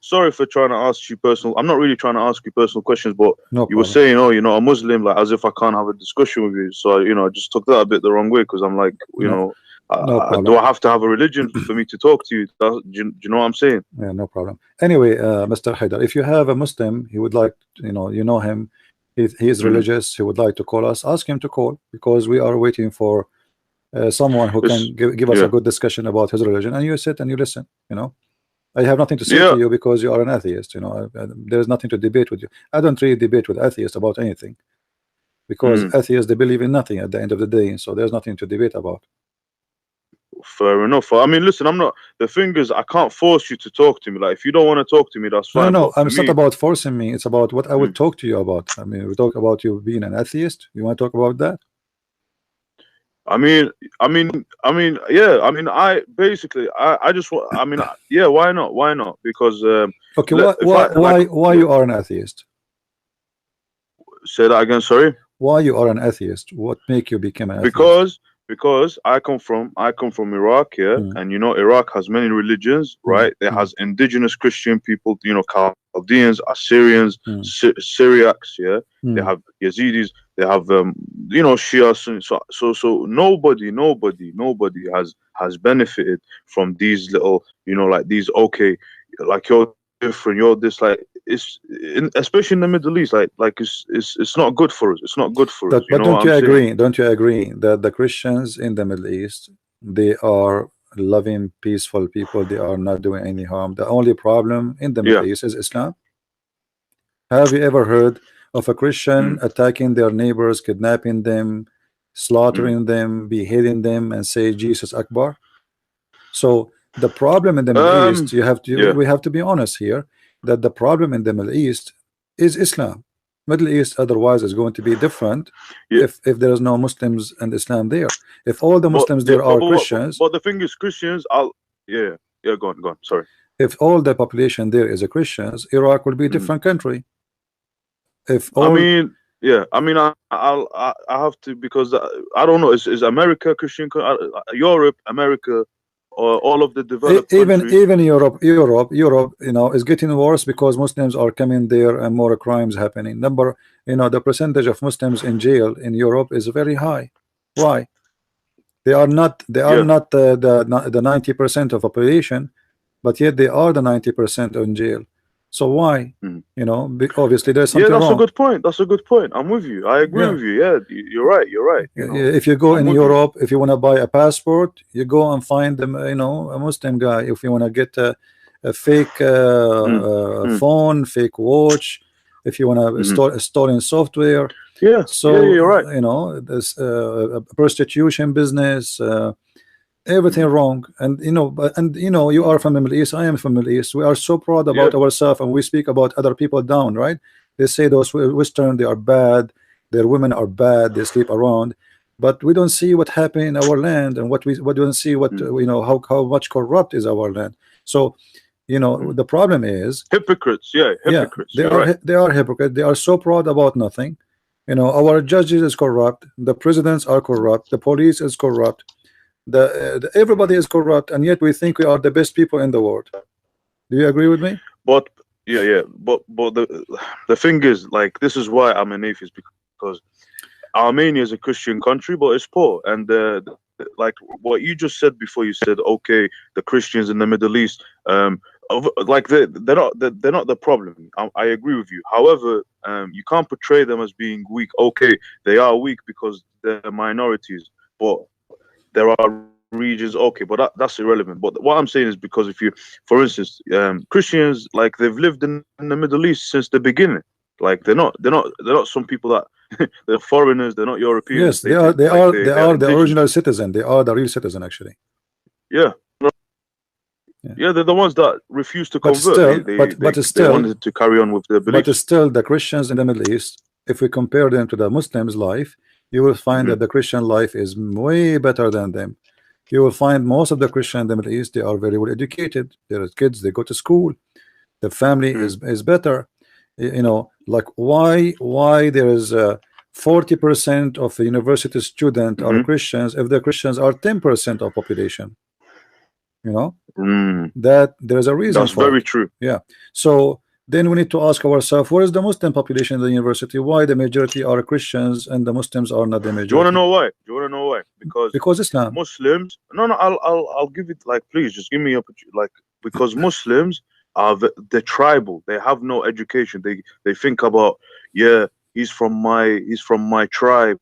sorry for trying to ask you personal. I'm not really trying to ask you personal questions, but you were saying, oh, you're not a Muslim, like as if I can't have a discussion with you. So I just took that a bit the wrong way because I'm like, do I have to have a religion for me to talk to you? Do you know what I'm saying? Yeah, no problem. Anyway, Mr. Haidar, if you have a Muslim, he would like, you know him, he is religious, he would like to call us, ask him to call, because we are waiting for someone who can give us a good discussion about his religion, and you sit and you listen. I have nothing to say to you because you are an atheist. There's nothing to debate with you. I don't really debate with atheists about anything, because atheists, they believe in nothing at the end of the day, so there's nothing to debate about. Fair enough. I mean, listen, I'm not. The thing is, I can't force you to talk to me. Like, if you don't want to talk to me, that's fine. No, it's not about forcing me. It's about what I would talk to you about. I mean, we talk about you being an atheist. You want to talk about that? I mean, yeah. I mean, I just want. I mean, yeah. Why not? Why not? Because okay. Why you are an atheist? Say that again. Sorry. Why you are an atheist? What make you become an atheist? Because I come from Iraq, yeah, and Iraq has many religions, right? It has indigenous Christian people, Chaldeans, Assyrians, Syriacs, yeah. They have Yazidis, they have Shia. So nobody has benefited from these little, like these. Okay, like you're different, you're this, like especially in the Middle East, like it's not good for us. It's not good for us. But don't you agree? Don't you agree that the Christians in the Middle East, they are loving, peaceful people? They are not doing any harm. The only problem in the Middle East is Islam. Have you ever heard of a Christian attacking their neighbors, kidnapping them, slaughtering them, beheading them, and say Jesus Akbar? So the problem in the Middle East, we have to be honest here, that the problem in the Middle East is Islam. Middle East otherwise is going to be different. Yeah. If there is no Muslims and Islam there. If all the Muslims there are Christians. But the thing is, Christians, yeah, go on, sorry. If all the population there is a Christians, Iraq will be a different country. If all, I mean, yeah, I mean, I have to, because I don't know, is America Christian, Europe, America, or all of the developed countries? Even Europe, you know, is getting worse because Muslims are coming there and more crimes happening. The percentage of Muslims in jail in Europe is very high. Why? They are not the 90% of population, but yet they are the 90% in jail. So why? You know, obviously there's something wrong. A good point. That's a good point. I'm with you. I agree with you. Yeah, you're right. You know? If you go in Europe, if you want to buy a passport, you go and find them, you know, a Muslim guy. If you want to get a fake phone, fake watch, if you want to install stolen software, you're right. You know, this prostitution business. Everything wrong. And you know, you are from the Middle East, I am from the Middle East. We are so proud about ourselves, and we speak about other people down, right? They say those Western, they are bad, their women are bad, they sleep around, but we don't see what happened in our land, and what we don't see what you know, how much corrupt is our land. So you know, the problem is hypocrites. Hypocrites. They are hypocrites. They are so proud about nothing. You know, our judges is corrupt, the presidents are corrupt, the police is corrupt, everybody is corrupt, and yet we think we are the best people in the world. Do you agree with me? But but the thing is, like, this is why I'm an atheist, because Armenia is a Christian country, but it's poor. And like what you just said before, you said, okay, the Christians in the Middle East, like they're not the problem. I agree with you. However, you can't portray them as being weak. Okay, they are weak because they're minorities, but there are regions, okay, but that's irrelevant. But what I'm saying is, because if you, for instance, Christians, like, they've lived in the Middle East since the beginning. Like, they're not some people that they're foreigners. They're not Europeans. Yes, they are the original citizen. They are the real citizen, actually. Yeah, they're the ones that refuse to convert. They wanted to carry on with their beliefs. But still, the Christians in the Middle East, if we compare them to the Muslims' life, you will find that the Christian life is way better than them. You will find most of the Christians in the Middle East, they are very well educated. There are kids, they go to school. The family is better. You know, like why there is 40% of the university student are Christians if the Christians are 10% of population. You know, that there is a reason. That's very true. Yeah. So then we need to ask ourselves, where is the Muslim population in the university? Why the majority are Christians and the Muslims are not the majority? Do you want to know why? Because Islam. Muslims. No, I'll give it, like, please just give me opportunity. Like, because Muslims are they're tribal. They have no education. They think about, yeah, he's from my tribe,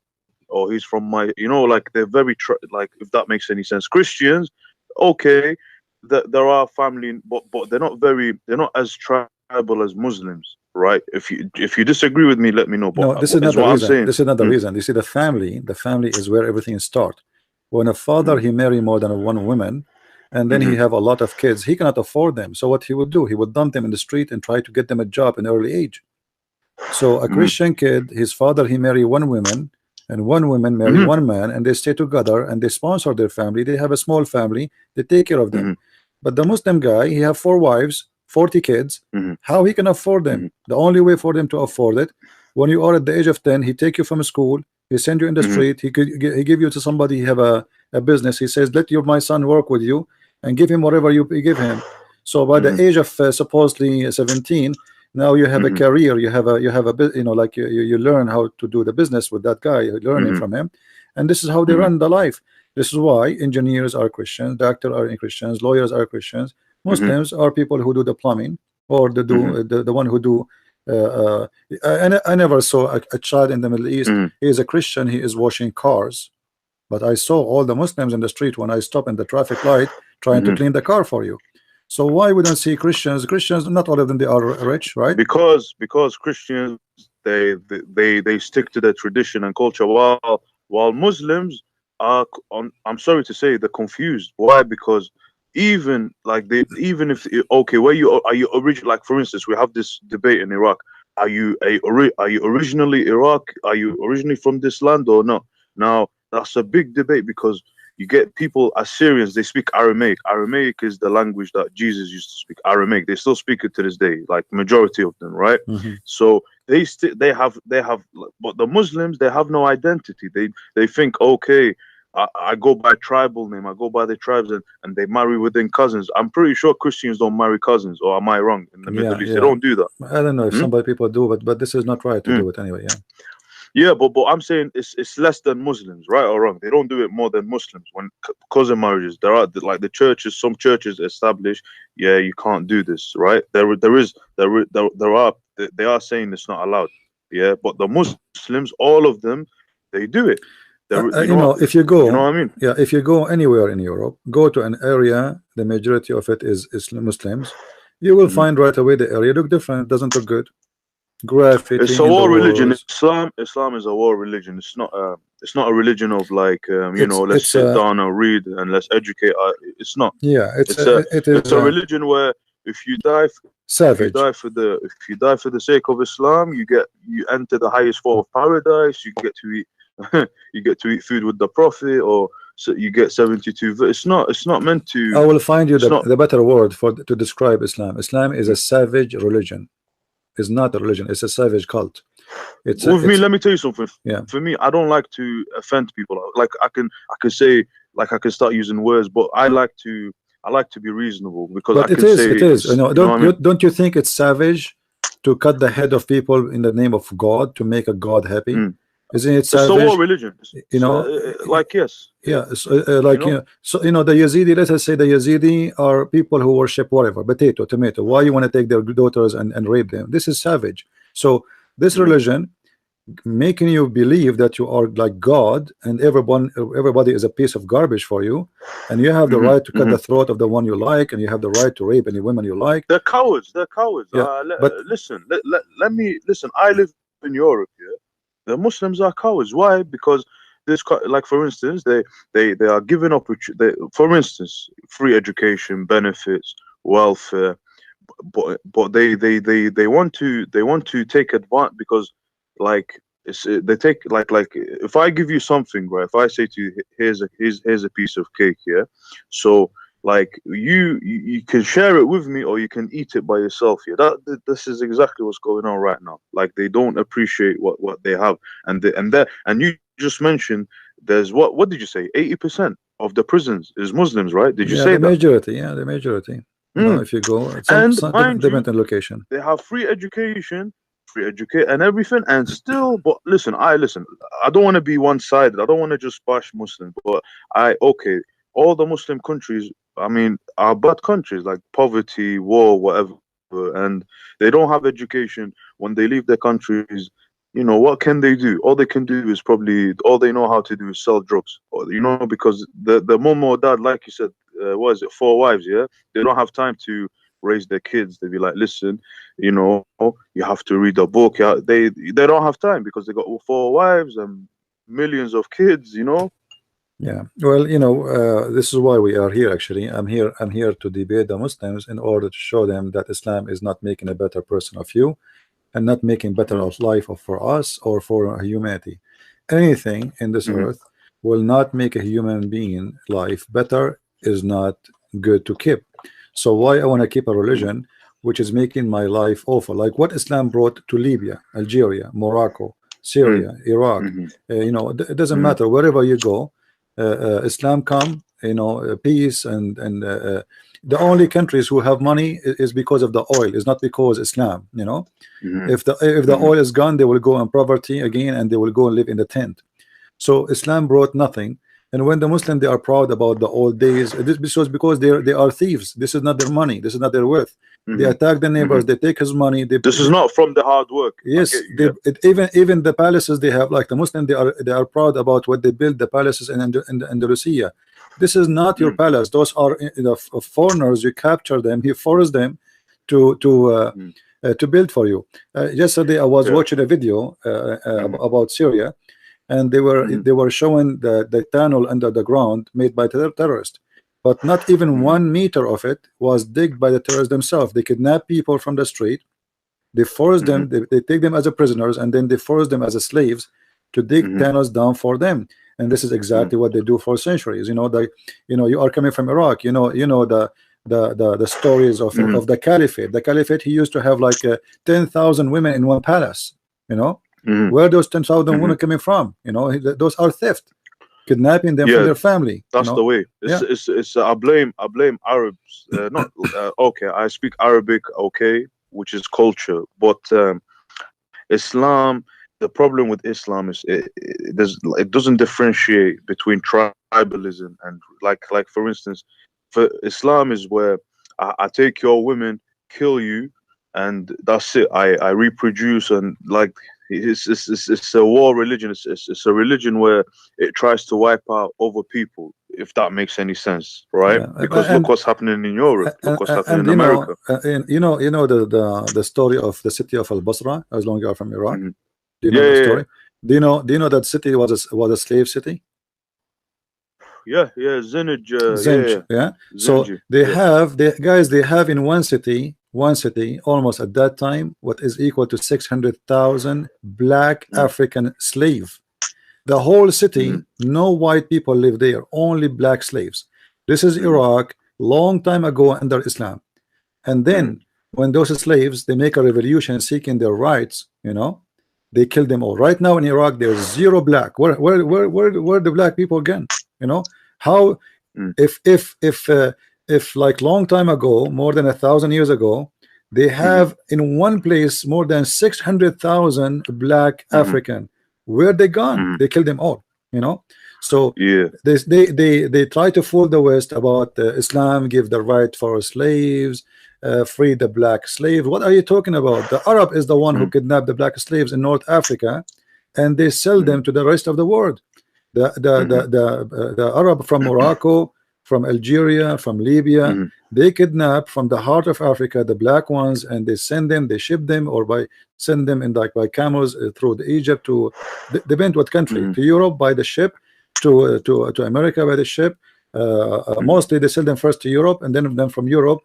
or he's from my, you know, like, they're very like, if that makes any sense. Christians, okay, there are family, but they're not as tribal as Muslims, right? If you disagree with me, let me know. But no, this is not the reason. This is not the reason. You see, the family is where everything starts. When a father he marry more than one woman, and then he have a lot of kids, he cannot afford them. So what he would do, he would dump them in the street and try to get them a job in early age. So a Christian kid, his father he marry one woman, and one woman marry one man, and they stay together and they sponsor their family. They have a small family, they take care of them. But the Muslim guy, he have 4 wives, 40 kids. How he can afford them? The only way for them to afford it, when you are at the age of 10, he take you from school, he send you in the street, he give you to somebody, he have a business, he says, let my son work with you and give him whatever you give him. So by the age of supposedly 17, now you have a career, you have a you know, like you learn how to do the business with that guy, you're learning from him, and this is how they run the life. This is why engineers are Christians, doctors are Christians, lawyers are Christians. Muslims are people who do the plumbing, or the one who do I never saw a child in the Middle East, he is a Christian, he is washing cars, but I saw all the Muslims in the street when I stop in the traffic light trying to clean the car for you. So why we don't see Christians? Christians, not all of them, they are rich, right? Because Christians, they stick to their tradition and culture, while Muslims are, I'm sorry to say, they're confused. Why? Because even if, okay, where are you originally, like, for instance, we have this debate in Iraq. are you originally Iraq? Are you originally from this land or not? Now that's a big debate because you get people, Assyrians, they speak Aramaic. Aramaic is the language that Jesus used to speak. Aramaic, they still speak it to this day, like majority of them, right? So they have, but the Muslims, they have no identity. They think, okay, I go by tribal name, I go by the tribes, and they marry within cousins. I'm pretty sure Christians don't marry cousins, or am I wrong? In the Middle East, they don't do that. I don't know if some people do, but this is not right to do it anyway. Yeah, but I'm saying it's less than Muslims, right or wrong? They don't do it more than Muslims when cousin marriages. There are like the churches, some churches establish, yeah, you can't do this, right? They are saying it's not allowed, yeah. But the Muslims, all of them, they do it. You know, if you go, you know what I mean? Yeah, if you go anywhere in Europe, go to an area, the majority of it is Muslims, you will find right away the area look different, doesn't look good. Graffiti. It's a war religion. Islam is a war religion. It's not a religion of like you know, let's sit down and read and let's educate. It's not. Yeah, it's a religion where if you die, savage. If you die for the sake of Islam, you enter the highest form of paradise. You get to eat you get to eat food with the Prophet, or so you get 72. It's not meant to. I will find you the better word to describe Islam. Islam is a savage religion. It's not a religion, it's a savage cult. Let me tell you something. Yeah. For me, I don't like to offend people. Like I can say, like I can start using words, but I like to be reasonable because but it is. You know, don't you think it's savage to cut the head of people in the name of God to make a God happy? Isn't it savage? It's a war religion. You know, like yes. Yeah, like you know, so you know the Yazidi. Let us say the Yazidi are people who worship whatever, potato, tomato. Why you want to take their daughters and rape them? This is savage. So this religion making you believe that you are like God and everybody is a piece of garbage for you, and you have the right to cut the throat of the one you like, and you have the right to rape any women you like. They're cowards. They're cowards. Yeah, but listen. Let me listen. I live in Europe. Yeah. The Muslims are cowards. Why? Because this, like for instance, they are giving up. For instance, free education, benefits, welfare, but they want to take advantage because, like, they take like if I give you something, right? If I say to you, here's a piece of cake, yeah. So like you can share it with me or you can eat it by yourself. Yeah, this is exactly what's going on right now. Like they don't appreciate what they have, and you just mentioned there's what did you say? 80% of the prisons is Muslims, right? Did you say the majority? Yeah, the majority. You know, if you go, it's different location. They have free education and everything, and still. But listen, I don't want to be one-sided. I don't want to just bash Muslims, but all the Muslim countries, I mean, are bad countries, like poverty, war, whatever, and they don't have education. When they leave their countries, you know, what can they do? All they can do is all they know how to do is sell drugs, or, you know, because the mom or dad, like you said, what is it, 4 wives, yeah? They don't have time to raise their kids. They be like, listen, you know, you have to read a book. Yeah, they don't have time because they got 4 wives and millions of kids, you know. Yeah, well, you know, this is why we are here. Actually, I'm here to debate the Muslims in order to show them that Islam is not making a better person of you, and not making better of life for us or for humanity. Anything in this earth will not make a human being life better, is not good to keep. So why I want to keep a religion which is making my life awful, like what Islam brought to Libya, Algeria, Morocco, Syria, Iraq. You know, it doesn't matter wherever you go. Islam come, you know, peace, and the only countries who have money is because of the oil. It's not because Islam, you know. If the oil is gone, they will go in poverty again, and they will go and live in the tent. So Islam brought nothing. And when the Muslim, they are proud about the old days, this was because they are thieves. This is not their money. This is not their worth. They attack the neighbors. They take his money. This is not from the hard work. Yes, even the palaces they have, like the Muslim, they are proud about what they build, the palaces in Andalusia. This is not your palace. Those are, you know, foreigners. You capture them. You force them to build for you. Yesterday I was watching a video about Syria, and they were showing the tunnel under the ground made by terrorists. But not even 1 meter of it was digged by the terrorists themselves. They kidnap people from the street, They force them, they take them as a prisoners, and then they force them as a slaves to dig tunnels down for them. And this is exactly what they do for centuries. You know, you are coming from Iraq. You know the stories of the caliphate. The caliphate, he used to have like 10,000 women in one palace. You know, where those 10,000 women coming from? You know, those are theft, kidnapping them from their family. That's the way. It's I blame Arabs. Not okay. I speak Arabic, okay, which is culture, but Islam. The problem with Islam is it doesn't differentiate between tribalism and like for instance, for Islam is where I take your women, kill you, and that's it. I reproduce, and like it's a war religion. It's a religion where it tries to wipe out other people, if that makes any sense, right? Because look what's happening in Europe, look what's happening in America. You know the story of the city of Al-Basra, as long as you are from Iraq. Do you know the story? Do you know that city was a slave city? Zinj. So they have in one city almost at that time what is equal to 600,000 black African slave. The whole city, no white people live there, only black slaves. This is Iraq, long time ago under Islam. And then when those slaves, they make a revolution seeking their rights, you know, they kill them all. Right now in Iraq, there's zero black. Where the black people again? You know how if like long time ago, more than 1,000 years ago, they have in one place more than 600,000 black African. Where they gone? They killed them all. You know. So they try to fool the West about Islam give the right for slaves. Free the black slaves. What are you talking about? The Arab is the one who kidnapped the black slaves in North Africa, and they sell them to the rest of the world. The Arab from Morocco, from Algeria, from Libya, they kidnap from the heart of Africa the black ones, and they send them, they ship them, or send them in like by camels through the Egypt to depend what country, to Europe by the ship, to America by the ship. Mostly they sell them first to Europe, and then from Europe.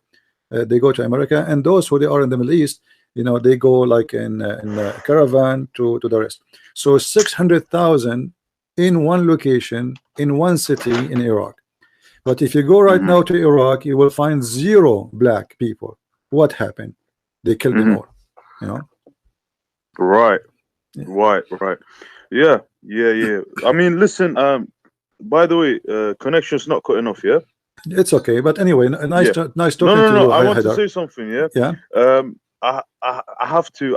They go to America, and those who they are in the Middle East, you know, they go like in a caravan to the rest. So 600,000 in one location in one city in Iraq. But if you go right now to Iraq, you will find zero black people. What happened? They killed them all. You know. Right. Yeah. I mean, listen. By the way, connection's not cutting off. Yeah. It's okay, but anyway, nice talking to you. No. I want to say something. Yeah. I have to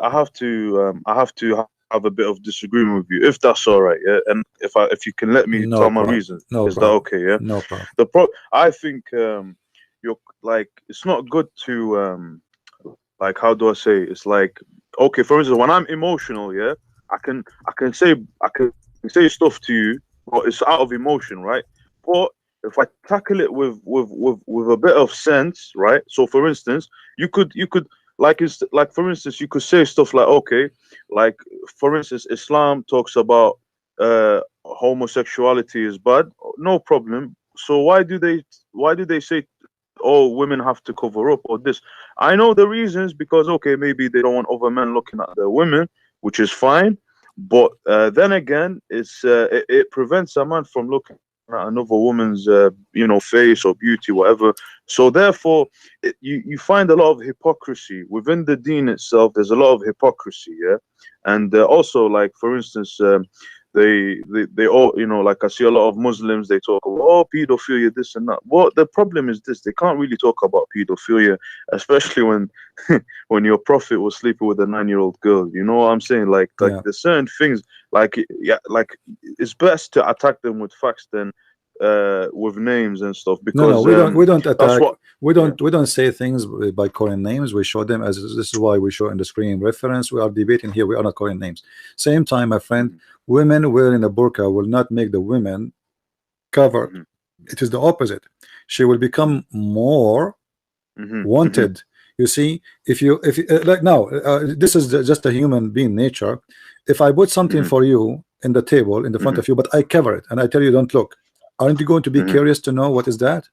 have a bit of disagreement with you, if that's all right. Yeah. And if you can let me tell my reasons, is that okay? Yeah. No problem. I think you're like, it's not good to like, how do I say? It's like, okay, for instance, when I'm emotional, yeah, I can say stuff to you, but it's out of emotion, right? But if I tackle it with a bit of sense, right? So for instance, you could like for instance, you could say stuff like, okay, like for instance, Islam talks about homosexuality is bad, no problem. So why do they say, oh, women have to cover up or this? I know the reasons, because okay, maybe they don't want other men looking at their women, which is fine. But then again, it prevents a man from looking at another woman's face or beauty, whatever. So therefore you find a lot of hypocrisy within the deen itself. There's a lot of hypocrisy, yeah. And also, like for instance, they all, like I see a lot of Muslims, they talk about, oh, pedophilia, this and that. Well, the problem is this: they can't really talk about pedophilia, especially when when your prophet was sleeping with a 9-year-old girl. You know what I'm saying? Like there's certain things, like it's best to attack them with facts than with names and stuff. Because we don't attack. We don't say things by calling names. We show them, as this is why we show in the screen reference. We are debating here. We are not calling names. Same time, my friend, women wearing a burqa will not make the women covered. It is the opposite. She will become more wanted. You see, if you like now, this is just a human being nature. If I put something for you in the table in the front of you, but I cover it and I tell you don't look, aren't you going to be curious to know what is that?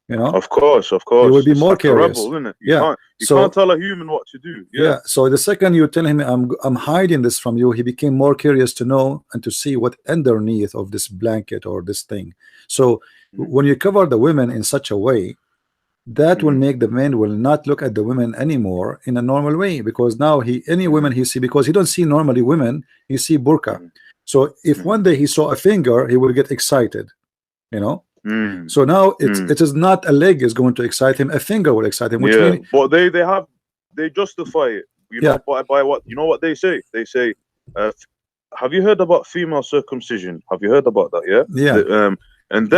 You know, Of course. you will be It's more like a curious. rebel, isn't it? Yeah. You So can't tell a human what to do. yeah. So the second you tell him I'm hiding this from you, he became more curious to know and to see what underneath of this blanket or this thing. So when you cover the women in such a way, that will make the men will not look at the women anymore in a normal way, because now any women he see, because he don't see normally women, he see burqa. So if one day he saw a finger, he will get excited, you know. So now it is not a leg is going to excite him, a finger will excite him, which means but they justify it, you know, by what, you know what they say? They say, have you heard about female circumcision? Have you heard about that? Yeah. And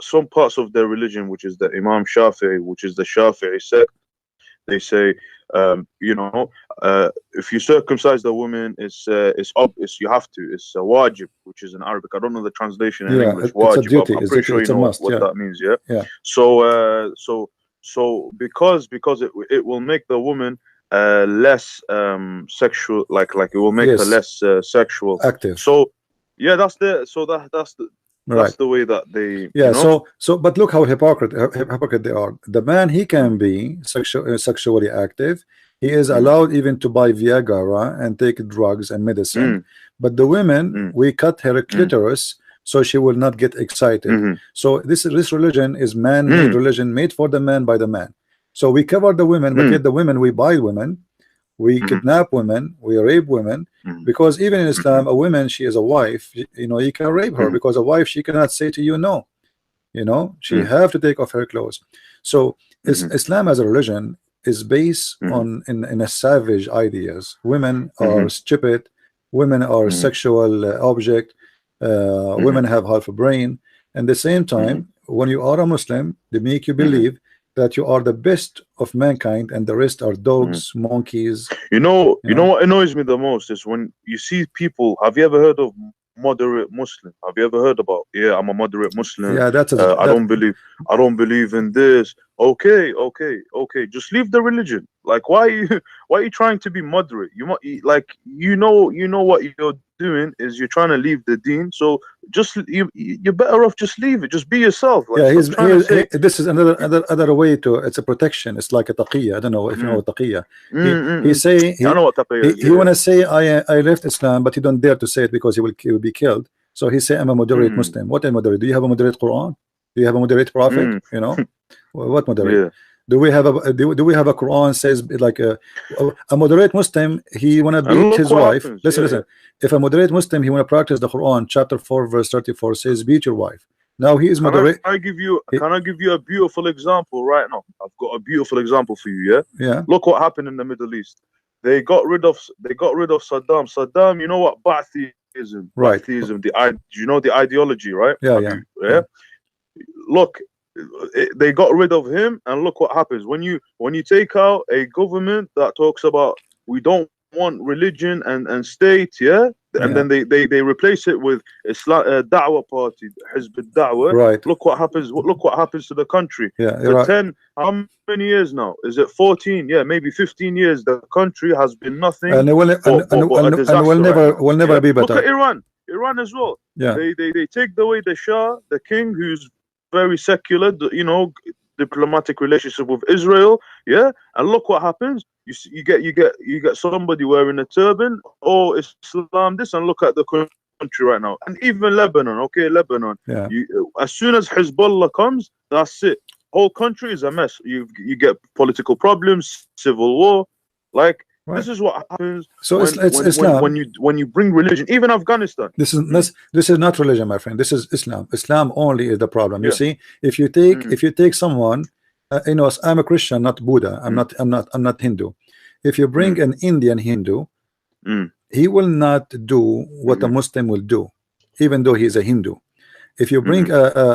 some parts of their religion, which is the Imam Shafi'i, which is the Shafi'i sect, they say, you know, if you circumcise the woman, it's you have to. It's a wajib, which is in Arabic. I don't know the translation in English. It's a Wajib. duty. I'm pretty sure you know what that means. Yeah. Yeah. So because it will make the woman less sexual, like it will make her less sexual, active. So yeah, that's the Right. the way that they, yeah, you know? so but look how hypocrite they are. The man, he can be sexually active, he is allowed even to buy Viagra and take drugs and medicine, but the women, we cut her clitoris so she will not get excited. So this religion is man-made religion, made for the man by the man. So we cover the women, but yet the women, we buy women, we kidnap women, we rape women, because even in Islam, a woman, she is a wife, you know, you can rape her, because a wife, she cannot say to you no, you know, she have to take off her clothes. So Islam as a religion is based on in a savage ideas. Women are stupid, women are sexual object, women have half a brain. And the same time, when you are a Muslim, they make you believe that you are the best of mankind and the rest are dogs, monkeys. You know what annoys me the most is when you see people. Have you ever heard of moderate Muslim? Have you ever heard about, yeah, I'm a moderate Muslim, yeah, I don't believe in this. Okay, just leave the religion. Like, why are you trying to be moderate? Like, you know what you're doing is you're trying to leave the deen, so just you're better off just leave it, just be yourself. Like, yeah, this is another way to, it's a protection, it's like a taqiyya. I don't know if you know what taqiyya. He say I know what taqiyya is. He wanna say I left Islam, but he don't dare to say it because he will be killed. So he say I'm a moderate Muslim. What a moderate? Do you have a moderate Quran? Do you have a moderate prophet? You know, what moderate? Do we have a Quran says like a moderate Muslim, he wanna beat his wife. Listen. If a moderate Muslim, he wanna practice the Quran, chapter 4 verse 34 says beat your wife. Now he is moderate. Can I give you a beautiful example right now? I've got a beautiful example for you. Yeah. Look what happened in the Middle East. They got rid of Saddam. Saddam, you know what Ba'athism? Right. Ba'athism. You know the ideology, right? Yeah. Look, they got rid of him, and look what happens when you take out a government that talks about we don't want religion and state, and then they replace it with Islam Da'wah party, Hizb al-Da'wah. Right. Look what happens to the country. Yeah. For 10, how many years now? Is it 14? Yeah, maybe 15 years. The country has been nothing. And it will never be better. Look at Iran as well. Yeah. They take away the Shah, the king, who's very secular, you know, diplomatic relationship with Israel, and look what happens. You get somebody wearing a turban, or Islam this, and look at the country right now. And even Lebanon, Yeah. As soon as Hezbollah comes, that's it. Whole country is a mess. You get political problems, civil war, like. Right. This is what happens. So it's Islam. When you bring religion, even Afghanistan. This is not religion, my friend. This is Islam. Islam only is the problem. You see, if you take someone, you know, I'm a Christian, not Buddha. I'm not Hindu. If you bring an Indian Hindu, he will not do what a Muslim will do, even though he is a Hindu. If you bring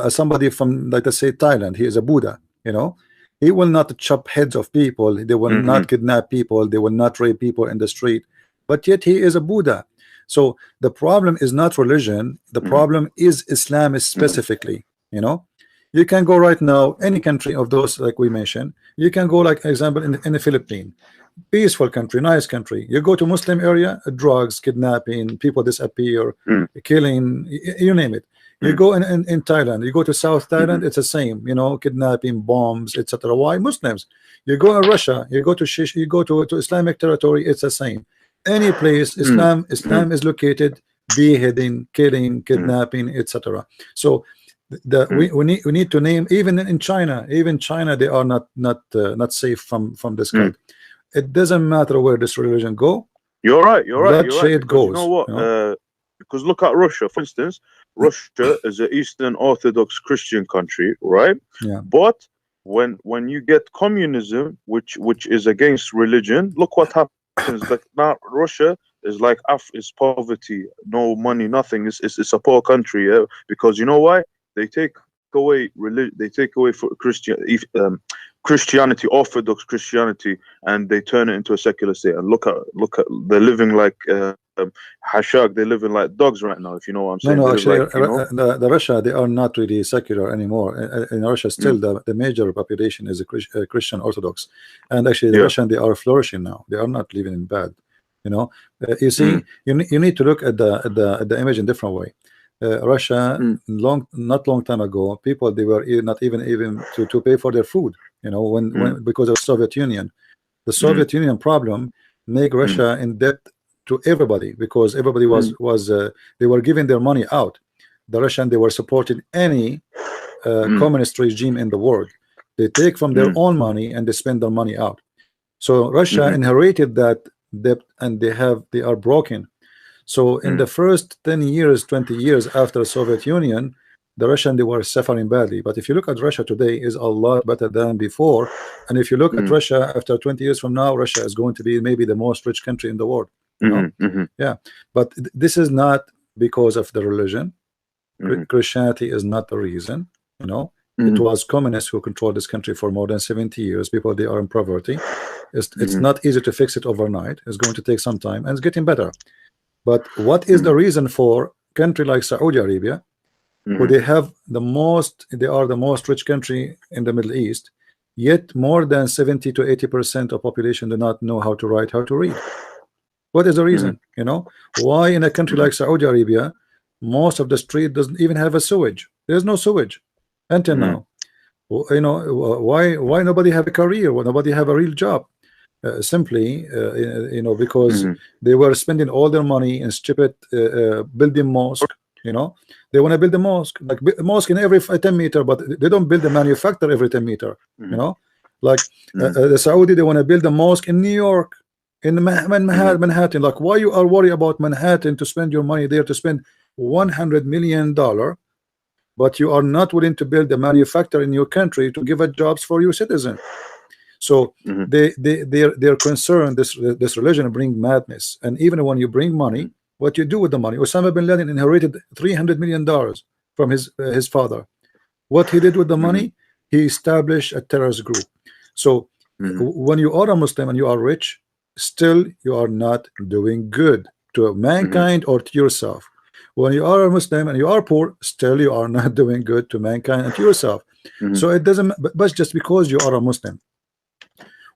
somebody from, like, let's say, Thailand, he is a Buddha, you know. He will not chop heads of people. They will not kidnap people. They will not rape people in the street. But yet he is a Buddha. So the problem is not religion. The problem is Islam specifically. You know, you can go right now any country of those like we mentioned. You can go, like example, in the Philippines, peaceful country, nice country. You go to Muslim area, drugs, kidnapping, people disappear, killing, you name it. You go in Thailand, you go to South Thailand, it's the same, you know, kidnapping, bombs, etc. Why? Muslims. You go in Russia, you go to Islamic territory, it's the same. Any place Islam is located, beheading, killing, kidnapping, etc. So we need to name, even in China, they are not safe from this kind. It doesn't matter where this religion go. You're right. Bloodshed goes. You know what? You know? Because look at Russia, for instance. Russia is an Eastern Orthodox Christian country, right? Yeah. But when you get communism, which is against religion, look what happens. Like now, Russia is like it's poverty, no money, nothing. It's a poor country, yeah? Because you know why? They take away religion. They take away for Christianity, Orthodox Christianity, and they turn it into a secular state. And look at they're living like hashag. They're living like dogs right now. If you know what I'm saying. No, actually, like, the Russia, they are not really secular anymore. In Russia, still the major population is a Christian Orthodox, and actually the Russian, they are flourishing now. They are not living in bad. You know, you see, you need to look at the image in a different way. Russia, not long time ago, people, they were not even to pay for their food. You know, when because of Soviet Union, the Soviet Union problem make Russia in debt to everybody, because everybody was they were giving their money out. The Russian, they were supporting any communist regime in the world. They take from their own money and they spend their money out. So Russia inherited that debt, and they are broken. So in the first 10 years, 20 years after Soviet Union, the Russian, they were suffering badly. But if you look at Russia today, is a lot better than before. And if you look at Russia after 20 years from now, Russia is going to be maybe the most rich country in the world. You know? Yeah, but this is not because of the religion. Christianity is not the reason. You know, it was communists who controlled this country for more than 70 years. People, they are in poverty. It's not easy to fix it overnight. It's going to take some time, and it's getting better. But what is the reason for country like Saudi Arabia, who they are the most rich country in the Middle East, yet more than 70 to 80% of population do not know how to write, how to read? What is the reason? You know, why in a country like Saudi Arabia, most of the street doesn't even have a sewage? There's no sewage until now. You know, why nobody have a career? Why nobody have a real job? Simply, you know, because they were spending all their money in stupid building mosque. You know, they want to build a mosque, like a mosque in every 10 meters, but they don't build a manufacturer every 10 meters. You know, like the Saudi, they want to build a mosque in New York, in Manhattan. Like, why you are worried about Manhattan to spend your money there, to spend $100 million, but you are not willing to build a manufacturer in your country to give jobs for your citizens? So they're concerned this religion bring madness. And even when you bring money, what you do with the money? Osama bin Laden inherited $300 million from his father. What he did with the money? He established a terrorist group. So when you are a Muslim and you are rich, still you are not doing good to mankind or to yourself. When you are a Muslim and you are poor, still you are not doing good to mankind and to yourself. So it doesn't, but just because you are a Muslim.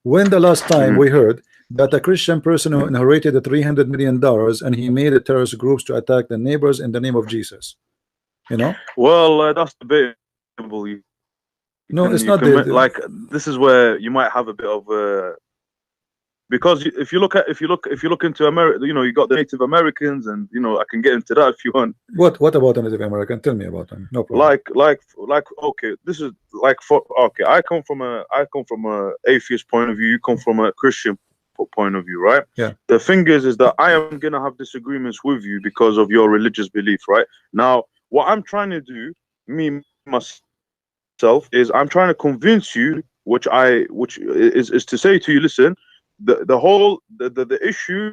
When the last time we heard that a Christian person who inherited the $300 million and he made a terrorist groups to attack the neighbors in the name of Jesus? You know? Well, that's debatable. It's not like, this is where you might have a bit of because if you look into America, you know, you got the Native Americans, and you know, I can get into that if you want. What about the Native American? Tell me about them. No problem. Like okay, this is like okay, I come from a atheist point of view, you come from a Christian point of view, right? Yeah. The thing is that I am gonna have disagreements with you because of your religious belief, right? Now, what I'm trying to do, myself, is I'm trying to convince you, which is to say to you, listen, the issue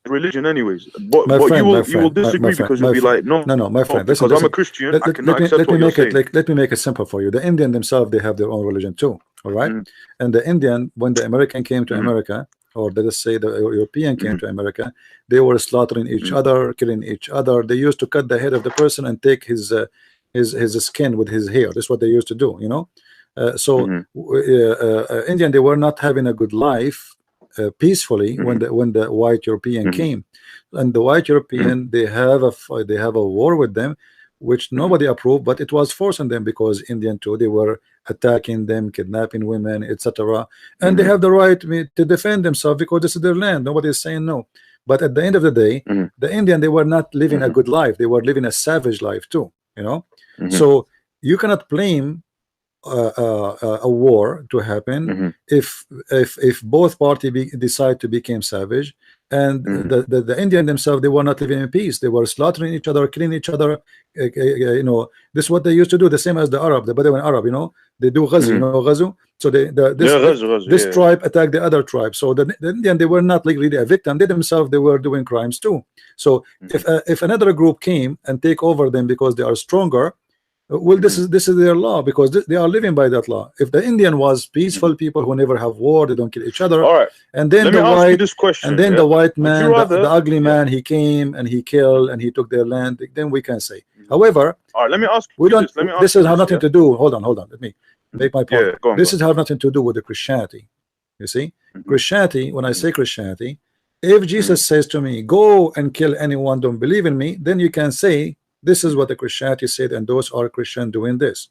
religion anyways, but you will disagree because you'll be like, no, my friend, because I'm a Christian, I cannot accept what you're saying. Let me make it simple for you. The Indian themselves, they have their own religion too, all right? And the Indian, when the American came to America, or let us say the European came to America, they were slaughtering each other, killing each other. They used to cut the head of the person and take his skin with his hair. That's what they used to do, you know. Indian, they were not having a good life peacefully when the white European came, and the white European, they have a war with them, which nobody approved, but it was forcing them, because Indian too, they were attacking them, kidnapping women, etc. And they have the right to defend themselves because this is their land. Nobody is saying no. But at the end of the day, the Indian, they were not living a good life. They were living a savage life too, you know. So you cannot blame a war to happen if both parties decide to become savage, and the Indian themselves, they were not living in peace. They were slaughtering each other, killing each other. You know, this is what they used to do, the same as the Arab, the Bedouin Arab, you know, they do ghazu, you know, ghazu. So this tribe attacked the other tribe. So the Indian, they were not like really a victim. They themselves, they were doing crimes too. So if another group came and take over them because they are stronger, well, this is their law, because they are living by that law. If the Indian was peaceful people who never have war, they don't kill each other. All right. And then the white man, the ugly man, he came and he killed and he took their land. Then we can say. However, all right, let me ask you we don't. This has nothing to do. Hold on. Let me make my point. This has nothing to do with the Christianity. You see, Christianity. When I say Christianity, if Jesus says to me, "Go and kill anyone, don't believe in me," then you can say, this is what the Christianity said, and those are Christian doing this.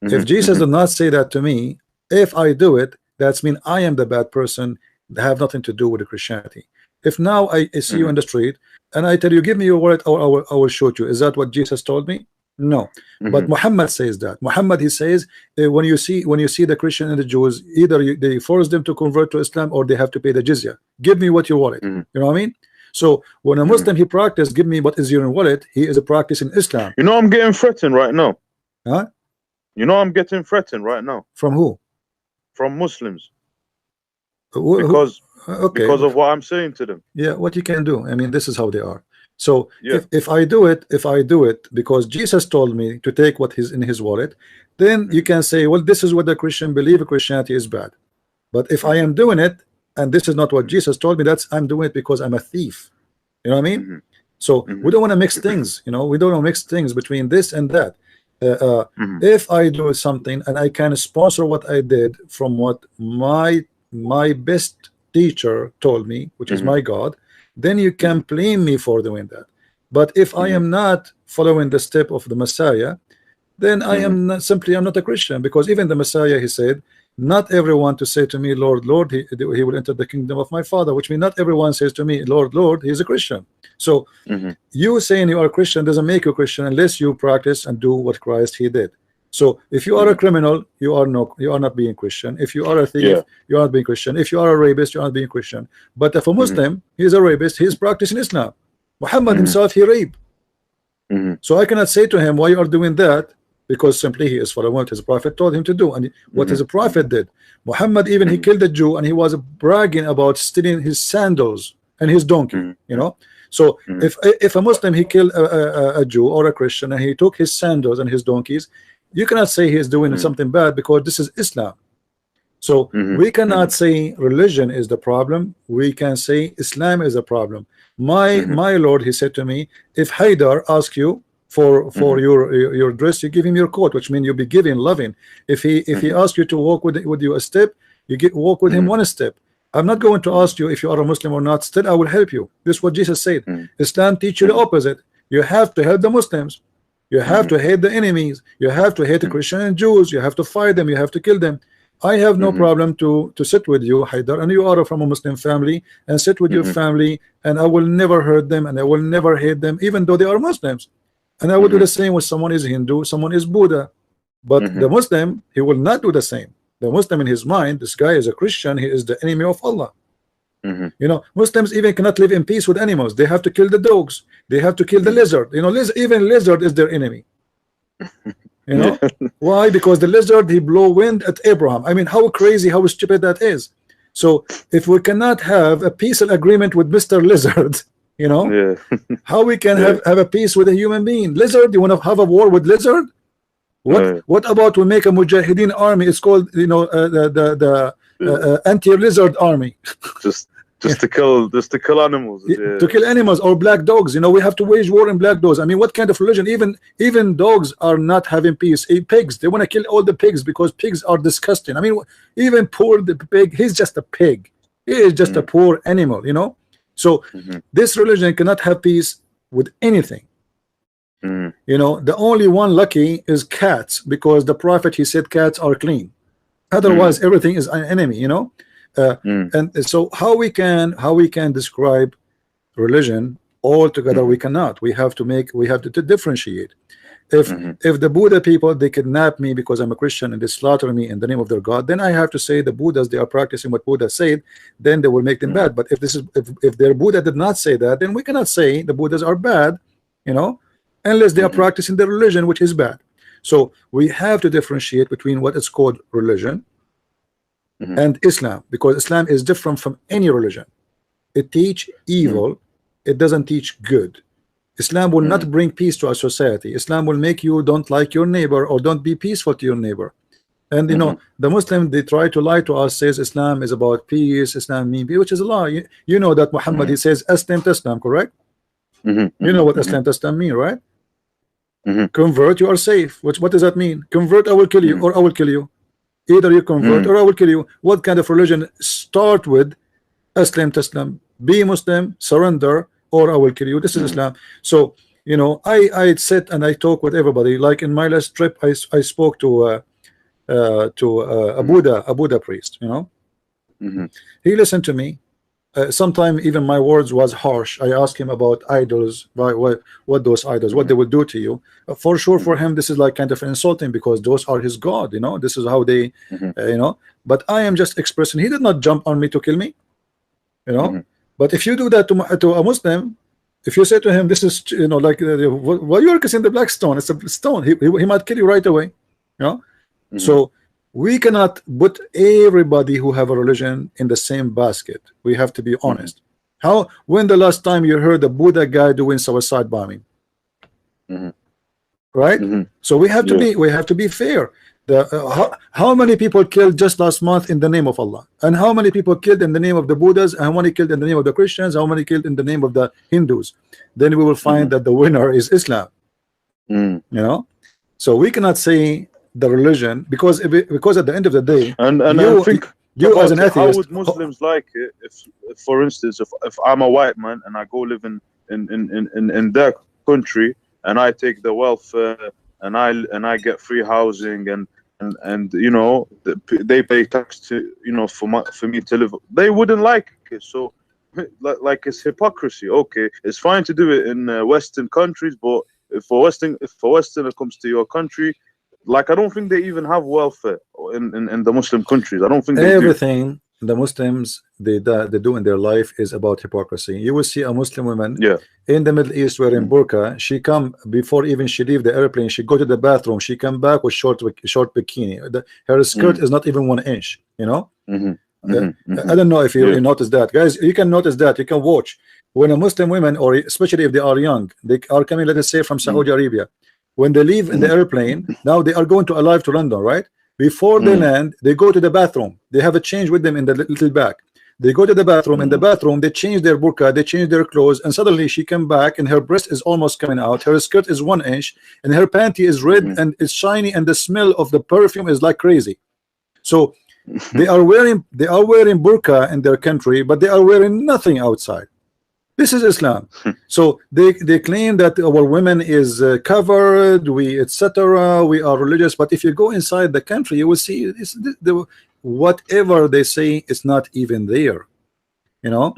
If Jesus did not say that to me, if I do it, that's mean I am the bad person. They have nothing to do with the Christianity. If now I see you in the street and I tell you, give me your wallet, or I will shoot you, is that what Jesus told me? No. But Muhammad says that. Muhammad, he says, when you see the Christian and the Jews, either they force them to convert to Islam or they have to pay the jizya. Give me what your wallet. You know what I mean? So when a Muslim he practice, give me what is your wallet, he is a practicing Islam. You know, I'm getting threatened right now. Huh? You know, I'm getting threatened right now. From who? From Muslims. Because of what I'm saying to them. Yeah, what you can do. I mean, this is how they are. So if I do it because Jesus told me to take what is in his wallet, then you can say, well, this is what the Christian believe, Christianity is bad. But if I am doing it and this is not what Jesus told me, I'm doing it because I'm a thief. You know what I mean? So we don't want to mix things, you know, we don't want to mix things between this and that. If I do something and I can sponsor what I did from what my best teacher told me, which is my God, then you can blame me for doing that. But if I am not following the step of the Messiah, then I am not, I'm not a Christian, because even the Messiah, he said, not everyone to say to me, Lord, Lord, he will enter the kingdom of my Father, which means not everyone says to me, Lord, Lord, he is a Christian. So you saying you are a Christian doesn't make you a Christian unless you practice and do what Christ he did. So if you are a criminal, you are not being Christian. If you are a thief, you are not being Christian. If you are a rapist, you are not being Christian. But if a Muslim, he is a rapist, he is practicing Islam. Muhammad himself, he raped. So I cannot say to him, why you are doing that? Because simply he is following what his prophet told him to do, and what his prophet did. Muhammad, even he killed a Jew, and he was bragging about stealing his sandals and his donkey. You know, so if a Muslim he killed a Jew or a Christian and he took his sandals and his donkeys, you cannot say he is doing something bad, because this is Islam. So we cannot say religion is the problem. We can say Islam is a problem. My Lord, he said to me, if Haidar asks you for your dress, you give him your coat, which means you'll be giving, loving. If he asks you to walk with you a step, you walk with him one step. I'm not going to ask you if you are a Muslim or not. Still, I will help you. This is what Jesus said. Islam teach you the opposite. You have to help the Muslims. You have to hate the enemies. You have to hate the Christian and Jews. You have to fight them. You have to kill them. I have no problem to sit with you, Haidar, and you are from a Muslim family, and sit with your family, and I will never hurt them, and I will never hate them, even though they are Muslims. And I will do the same with someone is Hindu, someone is Buddha. But the Muslim, he will not do the same. The Muslim, in his mind, this guy is a Christian, he is the enemy of Allah. You know, Muslims even cannot live in peace with animals. They have to kill the dogs. They have to kill the lizard. You know, even lizard is their enemy. You know why? Because the lizard, he blow wind at Abraham. I mean, how crazy, how stupid that is. So if we cannot have a peaceful agreement with Mr. Lizard, you know, how we can have a peace with a human being? Lizard, you want to have a war with lizard? What about we make a Mujahideen army? It's called, you know, the anti-lizard army. Just to kill animals. To kill animals or black dogs. You know, we have to wage war on black dogs. I mean, what kind of religion? Even dogs are not having peace. Pigs, they want to kill all the pigs because pigs are disgusting. I mean, even poor the pig, he's just a pig. He is just a poor animal, you know. So this religion cannot have peace with anything. You know, the only one lucky is cats, because the prophet, he said cats are clean. Otherwise everything is an enemy, you know. And so how we can describe religion all together? We cannot. We have to differentiate. If the Buddha people, they kidnap me because I'm a Christian and they slaughter me in the name of their God, then I have to say the Buddhas, they are practicing what Buddha said, then they will make them bad. But if their Buddha did not say that, then we cannot say the Buddhas are bad, you know, unless they are practicing the religion, which is bad. So we have to differentiate between what is called religion and Islam, because Islam is different from any religion. It teach evil, it doesn't teach good. Islam will not bring peace to a society. Islam will make you don't like your neighbor or don't be peaceful to your neighbor. And you know, the Muslim, they try to lie to us, says Islam is about peace, Islam means peace, which is a lie. You know that Muhammad, he says Aslam Taslam, correct? You know what Aslam Taslam mean, right? Convert, you are safe. What does that mean? Convert, I will kill you, or I will kill you. Either you convert or I will kill you. What kind of religion start with Aslam Taslam? Be Muslim, surrender, or I will kill you. This is Islam. So you know, I sit and I talk with everybody. Like in my last trip, I spoke to a Buddha priest. You know, he listened to me. Sometimes even my words was harsh. I asked him about idols, what those idols, what they will do to you. For sure, for him, this is like kind of insulting, because those are his God. You know, this is how they, you know. But I am just expressing. He did not jump on me to kill me. You know. But if you do that to a Muslim, if you say to him, this is, you know, like, well, you're kissing the black stone, it's a stone, he might kill you right away, you know. So we cannot put everybody who have a religion in the same basket. We have to be honest. When the last time you heard a Buddha guy doing suicide bombing? Right? So we have to be fair. How many people killed just last month in the name of Allah, and how many people killed in the name of the Buddhas, and how many killed in the name of the Christians, how many killed in the name of the Hindus? Then we will find that the winner is Islam. You know, so we cannot say the religion, because at the end of the day, and I think you as an atheist, how would Muslims like it if for instance, if I'm a white man and I go live in their country and I take the welfare and I get free housing and you know, they pay tax to, you know, for me to live, they wouldn't like it. So like it's hypocrisy. Okay, it's fine to do it in Western countries, but if for Western it comes to your country, like I don't think they even have welfare in the Muslim countries. I don't think everything the Muslims they do in their life is about hypocrisy. You will see a Muslim woman in the Middle East wearing burqa. She come before even she leave the airplane. She go to the bathroom. She come back with short bikini. Her skirt is not even 1 inch. You know. I don't know if you notice that, guys. You can notice that. You can watch when a Muslim woman, or especially if they are young, they are coming, let us say, from Saudi Arabia. When they leave in the airplane, now they are going to arrive to London, right? Before they land, they go to the bathroom. They have a change with them in the little bag. They go to the bathroom. In the bathroom, they change their burqa, they change their clothes, and suddenly she come back and her breast is almost coming out. Her skirt is 1 inch, and her panty is red and it's shiny, and the smell of the perfume is like crazy. So they are wearing burqa in their country, but they are wearing nothing outside. This is Islam. So they claim that our women is covered, etc. We are religious, but if you go inside the country, you will see whatever they say is not even there. You know,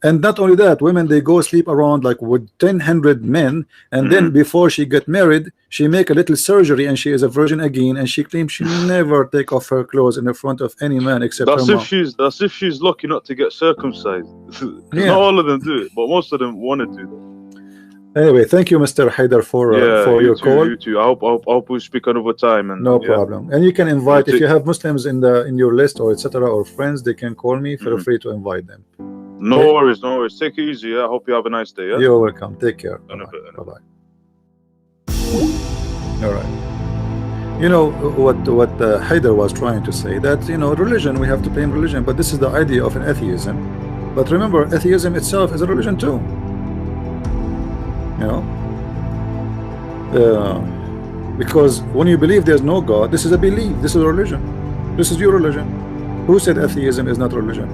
and not only that, women, they go sleep around like with 100 men, and then before she get married, she make a little surgery and she is a virgin again, and she claims she never take off her clothes in the front of any man except her mom. That's if she's lucky not to get circumcised. Not all of them do it, but most of them want to do that. Anyway, thank you, Mr. Haider, for your call. You too. I hope we speak another time. And no problem. And you can invite, if you have Muslims in your list or etc. or friends, they can call me. Feel free to invite them. No worries. Take it easy. I hope you have a nice day. You're welcome. Take care. Bye-bye. All right. You know what Haider was trying to say, that, you know, religion, we have to blame religion, but this is the idea of an atheism. But remember, atheism itself is a religion too. You know, because when you believe there's no God, this is a belief. This is a religion. This is your religion. Who said atheism is not religion?